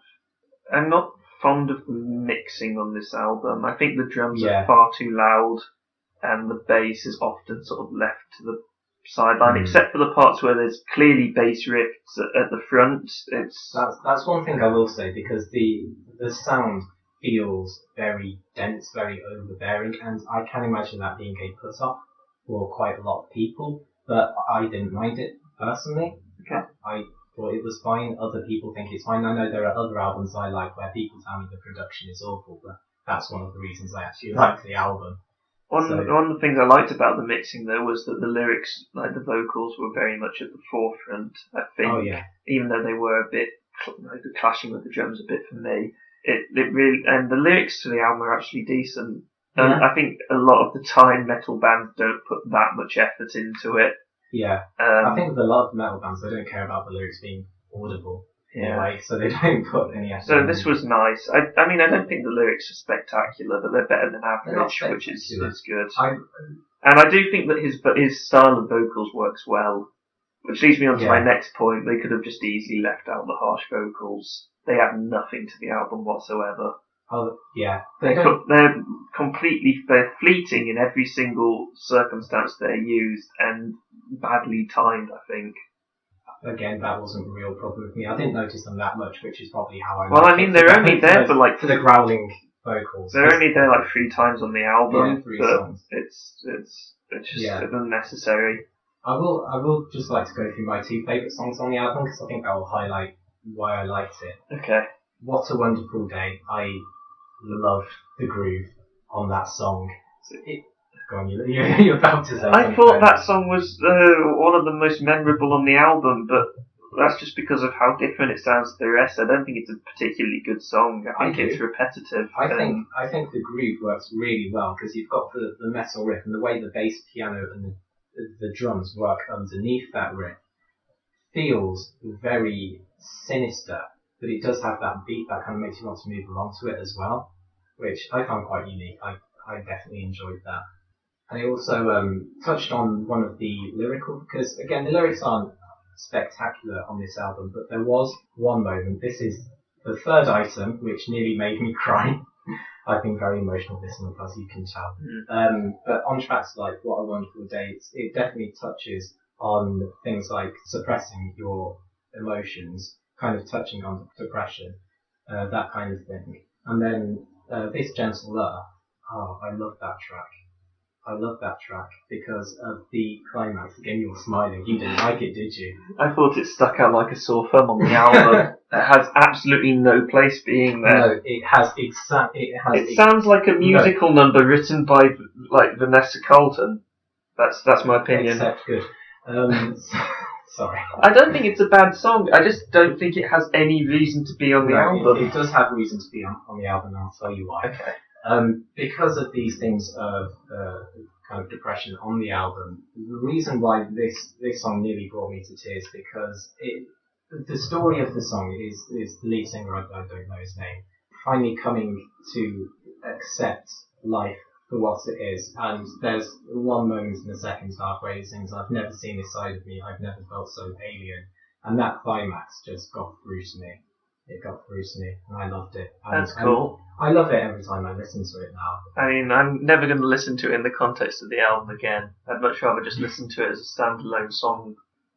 Speaker 3: I'm not fond of the mixing on this album. I think the drums are far too loud, and the bass is often sort of left to the sideline, except for the parts where there's clearly bass riffs at the front.
Speaker 2: That's one thing I will say, because the sound feels very dense, very overbearing, and I can imagine that being a put-off for quite a lot of people, but I didn't mind it personally.
Speaker 3: Okay.
Speaker 2: I thought it was fine. Other people think it's fine. I know there are other albums I like where people tell me the production is awful, but that's one of the reasons I actually liked the album.
Speaker 3: One of the things I liked about the mixing, though, was that the lyrics, like the vocals, were very much at the forefront. I think, even though they were a bit clashing with the drums a bit for me, it really, and the lyrics to the album are actually decent. I think a lot of the time metal bands don't put that much effort into it.
Speaker 2: Yeah, I think with a lot of metal bands, they don't care about the lyrics being audible. Anyway, so they don't put any effort.
Speaker 3: So this was nice. I mean, I don't think the lyrics are spectacular, but they're better than average, which is good. And I do think that his style of vocals works well, which leads me on to my next point. They could have just easily left out the harsh vocals. They add nothing to the album whatsoever.
Speaker 2: Oh, yeah.
Speaker 3: They're fleeting in every single circumstance they're used, and badly timed, I think.
Speaker 2: Again, that wasn't a real problem with me. I didn't notice them that much, which is probably how I.
Speaker 3: Well, I mean, they're only there for
Speaker 2: the growling vocals.
Speaker 3: They're only there 3 times on the album,
Speaker 2: 3
Speaker 3: but
Speaker 2: songs.
Speaker 3: It's just unnecessary.
Speaker 2: I will just like to go through my 2 favourite songs on the album, because I think that will highlight why I liked it.
Speaker 3: Okay.
Speaker 2: What a Wonderful Day. I loved the groove on that song. Go on, you're about to say.
Speaker 3: I thought that song was one of the most memorable on the album, but that's just because of how different it sounds to the rest. I don't think it's a particularly good song. I think it's repetitive.
Speaker 2: I think the groove works really well, because you've got the metal riff, and the way the bass, piano, and the drums work underneath that riff feels very sinister, but it does have that beat that kind of makes you want to move along to it as well, which I found quite unique. I definitely enjoyed that. And I also touched on one of the lyrical, because again, the lyrics aren't spectacular on this album, but there was one moment. This is the 3rd item, which nearly made me cry. I've been very emotional this month, as you can tell. But on tracks like What a Wonderful Day, it definitely touches on things like suppressing your emotions, kind of touching on depression, that kind of thing. And then This Gentle Love. Oh, I love that track. I love that track because of the climax. Again, you were smiling. You didn't like it, did you?
Speaker 3: I thought it stuck out like a sore thumb on the album. It has absolutely no place being there.
Speaker 2: No, it has
Speaker 3: It sounds like a musical number written by like Vanessa Carlton. That's my opinion.
Speaker 2: Except good. Sorry.
Speaker 3: I don't think it's a bad song. I just don't think it has any reason to be on the album.
Speaker 2: It does have reason to be on the album, and I'll tell you why.
Speaker 3: Okay.
Speaker 2: Because of these things of kind of depression on the album, the reason why this song nearly brought me to tears because the story of the song is the lead singer, I don't know his name, finally coming to accept life for what it is. And there's one moment in the second half where he sings, "I've never seen this side of me, I've never felt so alien." And that climax just got through to me. It got through to me, and I loved it.
Speaker 3: That's cool.
Speaker 2: I love it every time I listen to it now.
Speaker 3: I mean, I'm never going to listen to it in the context of the album again. I'd much rather just listen to it as a standalone song.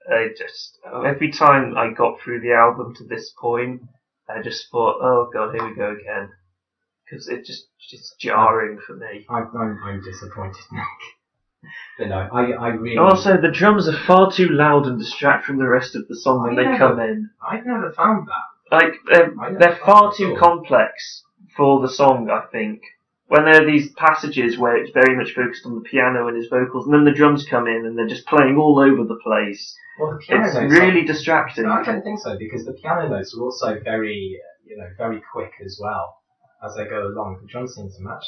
Speaker 3: Every time I got through the album to this point, I just thought, oh god, here we go again. Because it's jarring for me.
Speaker 2: I'm disappointed, Nick. But no, I really...
Speaker 3: Also, the drums are far too loud and distract from the rest of the song when they come in.
Speaker 2: I've never found that.
Speaker 3: Like, they're far too complex for the song, I think. When there are these passages where it's very much focused on the piano and his vocals, and then the drums come in and they're just playing all over the place.
Speaker 2: Well, the piano
Speaker 3: it's
Speaker 2: notes
Speaker 3: really distracting.
Speaker 2: No, I don't think so, because the piano notes are also very, very quick as well as they go along. The drums seem to match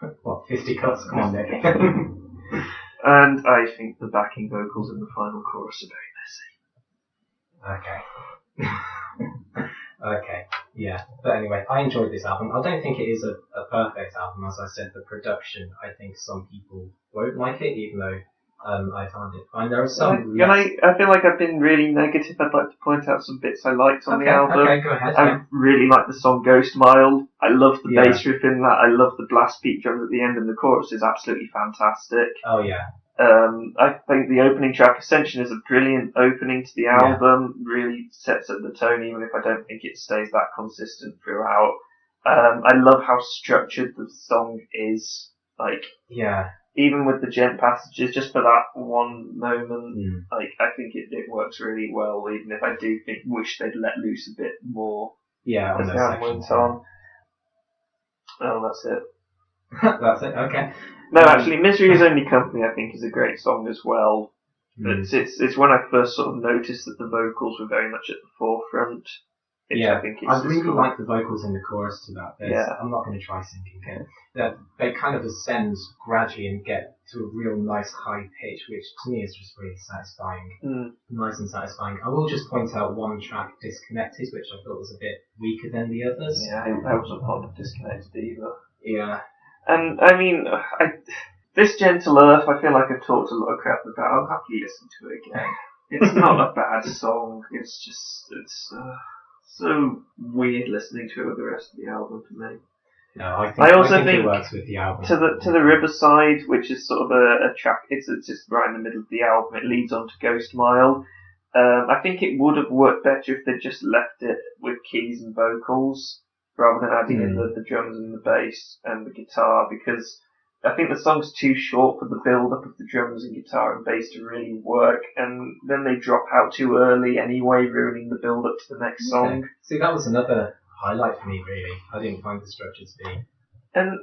Speaker 2: that. What, 50 cuts? Come on, Nick.
Speaker 3: And I think the backing vocals in the final chorus are very messy.
Speaker 2: Okay. Okay, yeah. But anyway, I enjoyed this album. I don't think it is a perfect album. As I said, the production, I think some people won't like it, even though I found it fine. There are some...
Speaker 3: I feel like I've been really negative. I'd like to point out some bits I liked on the album.
Speaker 2: Okay, go ahead.
Speaker 3: I really like the song Ghost Mile. I love the bass riff in that. I love the blast beat drums at the end, and the chorus is absolutely fantastic.
Speaker 2: Oh, yeah.
Speaker 3: I think the opening track, Ascension, is a brilliant opening to the album. Really sets up the tone, even if I don't think it stays that consistent throughout. I love how structured the song is. Even with the gent passages, just for that one moment, I think it works really well. Even if I do wish they'd let loose a bit more.
Speaker 2: Yeah,
Speaker 3: as the album went on. Oh, that's it.
Speaker 2: That's it. Okay.
Speaker 3: No, actually, Misery is Only Company, I think, is a great song as well. It's when I first sort of noticed that the vocals were very much at the forefront. I really
Speaker 2: like the vocals in the chorus to that. I'm not going to try singing again. They kind of ascend gradually and get to a real nice high pitch, which to me is just really satisfying. Nice and satisfying. I will just point out one track, Disconnected, which I thought was a bit weaker than the others.
Speaker 3: Yeah, I wasn't fond of Disconnected either.
Speaker 2: Yeah.
Speaker 3: And, I mean, this Gentle Earth, I feel like I've talked a lot of crap about. I'll happily listen to it again. It's not a bad song. It's just, so weird listening to it with the rest of the album for me.
Speaker 2: No, I think
Speaker 3: it
Speaker 2: works with the album.
Speaker 3: To the Riverside, which is sort of a track, it's just right in the middle of the album. It leads on to Ghost Mile. I think it would have worked better if they'd just left it with keys and vocals, rather than adding in the drums and the bass and the guitar, because I think the song's too short for the build-up of the drums and guitar and bass to really work, and then they drop out too early anyway, ruining the build-up to the next song.
Speaker 2: See, that was another highlight for me, really. I didn't find the structure to be...
Speaker 3: And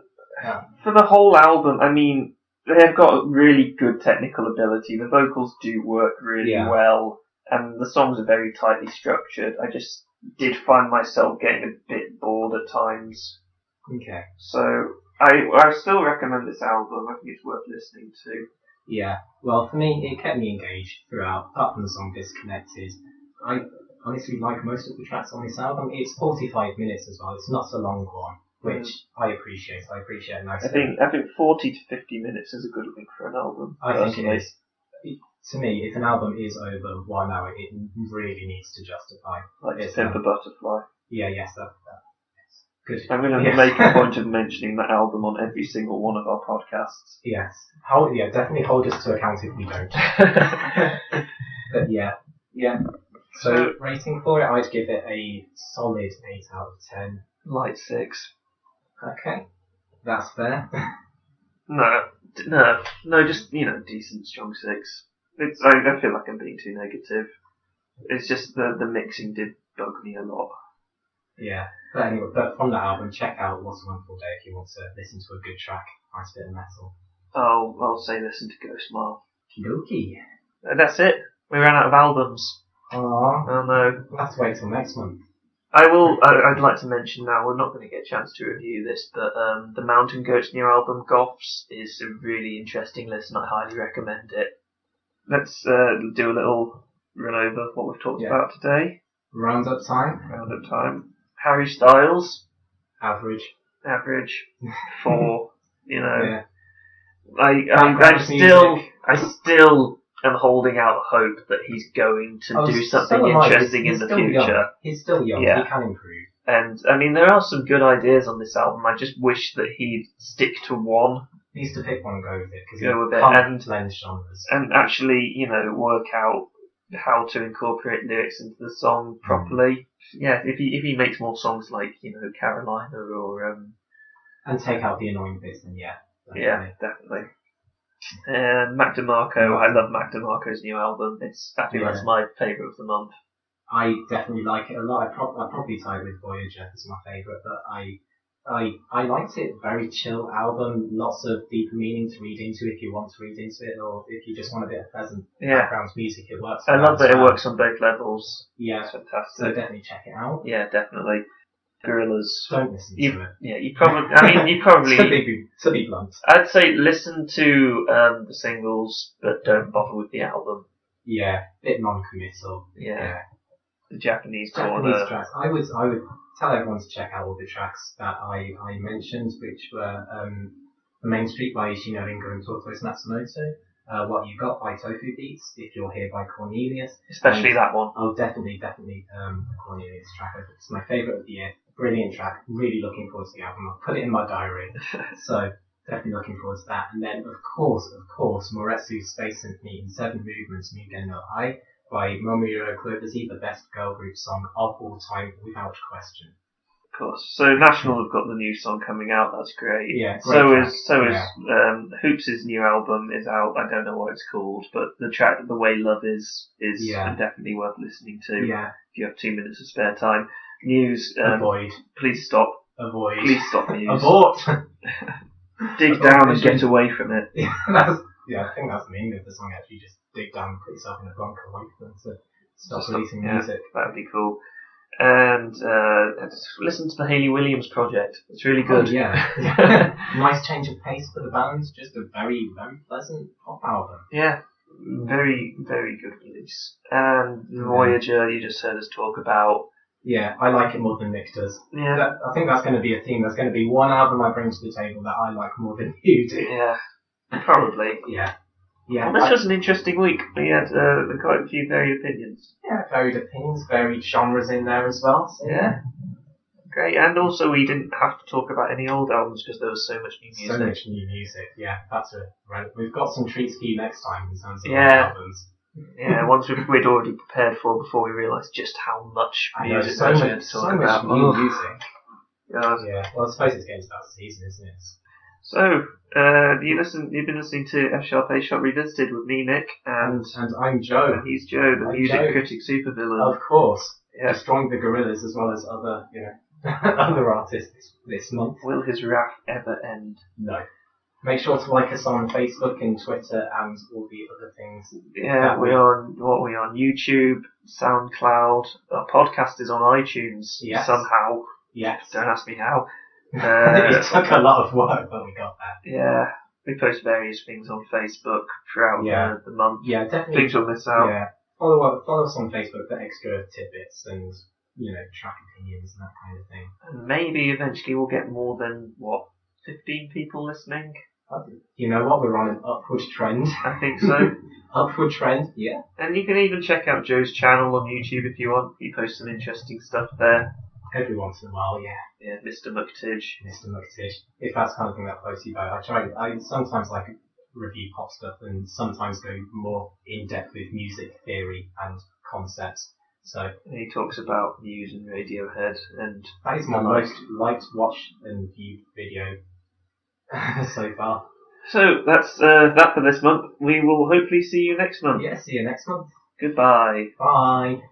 Speaker 3: for the whole album, I mean, they've got really good technical ability. The vocals do work really well, and the songs are very tightly structured. I just did find myself getting a bit bored at times.
Speaker 2: Okay.
Speaker 3: So I still recommend this album. I think it's worth listening to.
Speaker 2: Yeah. Well, for me, it kept me engaged throughout. Apart from the song Disconnected, I honestly like most of the tracks on this album. It's 45 minutes as well. It's not a long one, which I appreciate. I appreciate nice.
Speaker 3: I think 40 to 50 minutes is a good length for an album.
Speaker 2: I think it is. To me, if an album is over 1 hour, it really needs to justify.
Speaker 3: Like Pimp a Butterfly.
Speaker 2: Yeah, yes, that's good.
Speaker 3: I'm going to make a point of mentioning that album on every single one of our podcasts.
Speaker 2: Yes. Definitely hold us to account if we don't. But yeah. So rating for it, I'd give it a solid 8 out of 10.
Speaker 3: Light 6.
Speaker 2: Okay. That's fair.
Speaker 3: No, just, decent, strong 6. I feel like I'm being too negative. It's just the mixing did bug me a lot.
Speaker 2: Yeah. But anyway, from that album, check out What a Wonderful Day if you want to listen to a good track. Nice bit of metal.
Speaker 3: I'll say listen to Go Smile.
Speaker 2: Kidoki.
Speaker 3: And that's it. We ran out of albums.
Speaker 2: Aww.
Speaker 3: Oh no.
Speaker 2: We'll have to wait till next month.
Speaker 3: I'd like to mention now, we're not going to get a chance to review this, but the Mountain Goat's new album, Goths, is a really interesting listen. I highly recommend it. Let's do a little run over what we've talked about today.
Speaker 2: Roundup time.
Speaker 3: Harry Styles.
Speaker 2: Average.
Speaker 3: 4.
Speaker 2: Yeah.
Speaker 3: I still am holding out hope that he's going to do something interesting in the future.
Speaker 2: Young. He's still young.
Speaker 3: Yeah.
Speaker 2: He can improve.
Speaker 3: And I mean, there are some good ideas on this album. I just wish that he'd stick to one.
Speaker 2: He needs to pick one and go with it because
Speaker 3: he
Speaker 2: can't blend genres.
Speaker 3: And actually, work out how to incorporate lyrics into the song properly. Yeah, if he makes more songs like Carolina or
Speaker 2: and take out the annoying bits, then
Speaker 3: definitely. And Mac DeMarco, I love Mac DeMarco's new album. That's my favourite of the month.
Speaker 2: I definitely like it a lot. I probably tied with Voyager as my favourite, but I liked it. Very chill album, lots of deeper meaning to read into if you want to read into it, or if you just want a bit of pleasant background music, it works.
Speaker 3: I love that it works on both levels.
Speaker 2: Yeah,
Speaker 3: it's fantastic.
Speaker 2: So definitely check it out.
Speaker 3: Yeah, definitely. Gorillaz.
Speaker 2: Don't listen to it.
Speaker 3: Yeah, you probably.
Speaker 2: to be blunt.
Speaker 3: I'd say listen to the singles, but don't bother with the album.
Speaker 2: Yeah, bit non-committal.
Speaker 3: Yeah. The Japanese
Speaker 2: tracks. I would tell everyone to check out all the tracks that I mentioned, which were The Main Street by G.E.N.E.R.I.C.I.S.M and Tortoise Matsumoto, What You Got by Tofu Beats, If You're Here by Cornelius.
Speaker 3: Especially that one.
Speaker 2: Oh, definitely the Cornelius track. It's my favourite of the year. Brilliant track. Really looking forward to the album. I'll put it in my diary. So definitely looking forward to that. And then of course, Moretsu's Space Symphony in 7 movements, Mugen-no-Ai by Momuro Clovers, the best girl group song of all time, without question.
Speaker 3: Of course. So National have got the new song coming out. That's great.
Speaker 2: Yeah.
Speaker 3: Great so is Hoops' new album is out. I don't know what it's called, but the track "The Way Love Is" definitely worth listening to.
Speaker 2: Yeah.
Speaker 3: If you have 2 minutes of spare time. Muse.
Speaker 2: Avoid.
Speaker 3: Please stop.
Speaker 2: Avoid.
Speaker 3: Please stop, Muse.
Speaker 2: Abort.
Speaker 3: Dig down and get away from it.
Speaker 2: I think that's the meaning of the song. Actually, just dig down and put yourself in a bunker, wait for them to stop releasing music.
Speaker 3: That'd be cool. And listen to the Hayley Williams project. It's really good.
Speaker 2: Oh, yeah. Nice change of pace for the band. Just a very, very pleasant pop album.
Speaker 3: Yeah. Very, very good release. And Voyager, you just heard us talk about.
Speaker 2: Yeah, I like it more than Nick does.
Speaker 3: Yeah.
Speaker 2: I think that's going to be a theme. There's going to be one album I bring to the table that I like more than you do.
Speaker 3: Yeah. Probably.
Speaker 2: Yeah.
Speaker 3: Well, this was an interesting week. We had quite a few varied opinions.
Speaker 2: Yeah, varied opinions, varied genres in there as well. So
Speaker 3: yeah. Great, and also we didn't have to talk about any old albums because there was so much new music.
Speaker 2: So much new music, yeah. We've got some treats for you next time in terms of old albums.
Speaker 3: Yeah, ones we'd already prepared for before we realised just how much music we had to talk about.
Speaker 2: So much new music. Yeah, well, I suppose it's getting to that season, isn't it?
Speaker 3: So, you've been listening to F Sharp A Sharp Revisited with me, Nick, and
Speaker 2: I'm Joe.
Speaker 3: And he's Joe, the music critic supervillain.
Speaker 2: Of course. Yeah. Destroying the Gorillaz as well as other, other artists this month.
Speaker 3: Will his wrath ever end?
Speaker 2: No. Make sure to like us on Facebook and Twitter and all the other things.
Speaker 3: Yeah, we're on YouTube, SoundCloud. Our podcast is on iTunes somehow.
Speaker 2: Yes.
Speaker 3: Don't ask me how.
Speaker 2: It took a lot of work, but we got there.
Speaker 3: Yeah. We post various things on Facebook throughout the month.
Speaker 2: Yeah, definitely.
Speaker 3: Things you'll miss out.
Speaker 2: Yeah. Follow us on Facebook for extra tidbits and, track opinions and that kind of thing.
Speaker 3: And maybe eventually we'll get more than, 15 people listening?
Speaker 2: You know what? We're on an upward trend.
Speaker 3: I think so.
Speaker 2: Upward trend, yeah.
Speaker 3: And you can even check out Joe's channel on YouTube if you want. He posts some interesting stuff there.
Speaker 2: Every once in a while, yeah.
Speaker 3: Yeah, Mr. McTidge.
Speaker 2: If that's kind of thing that floats you boat. I sometimes like review pop stuff and sometimes go more in depth with music theory and concepts. So
Speaker 3: he talks about Muse and Radiohead, and
Speaker 2: that is my most liked, watched and viewed video so far.
Speaker 3: So that's that for this month. We will hopefully see you next month.
Speaker 2: Yeah, see you next month.
Speaker 3: Goodbye.
Speaker 2: Bye.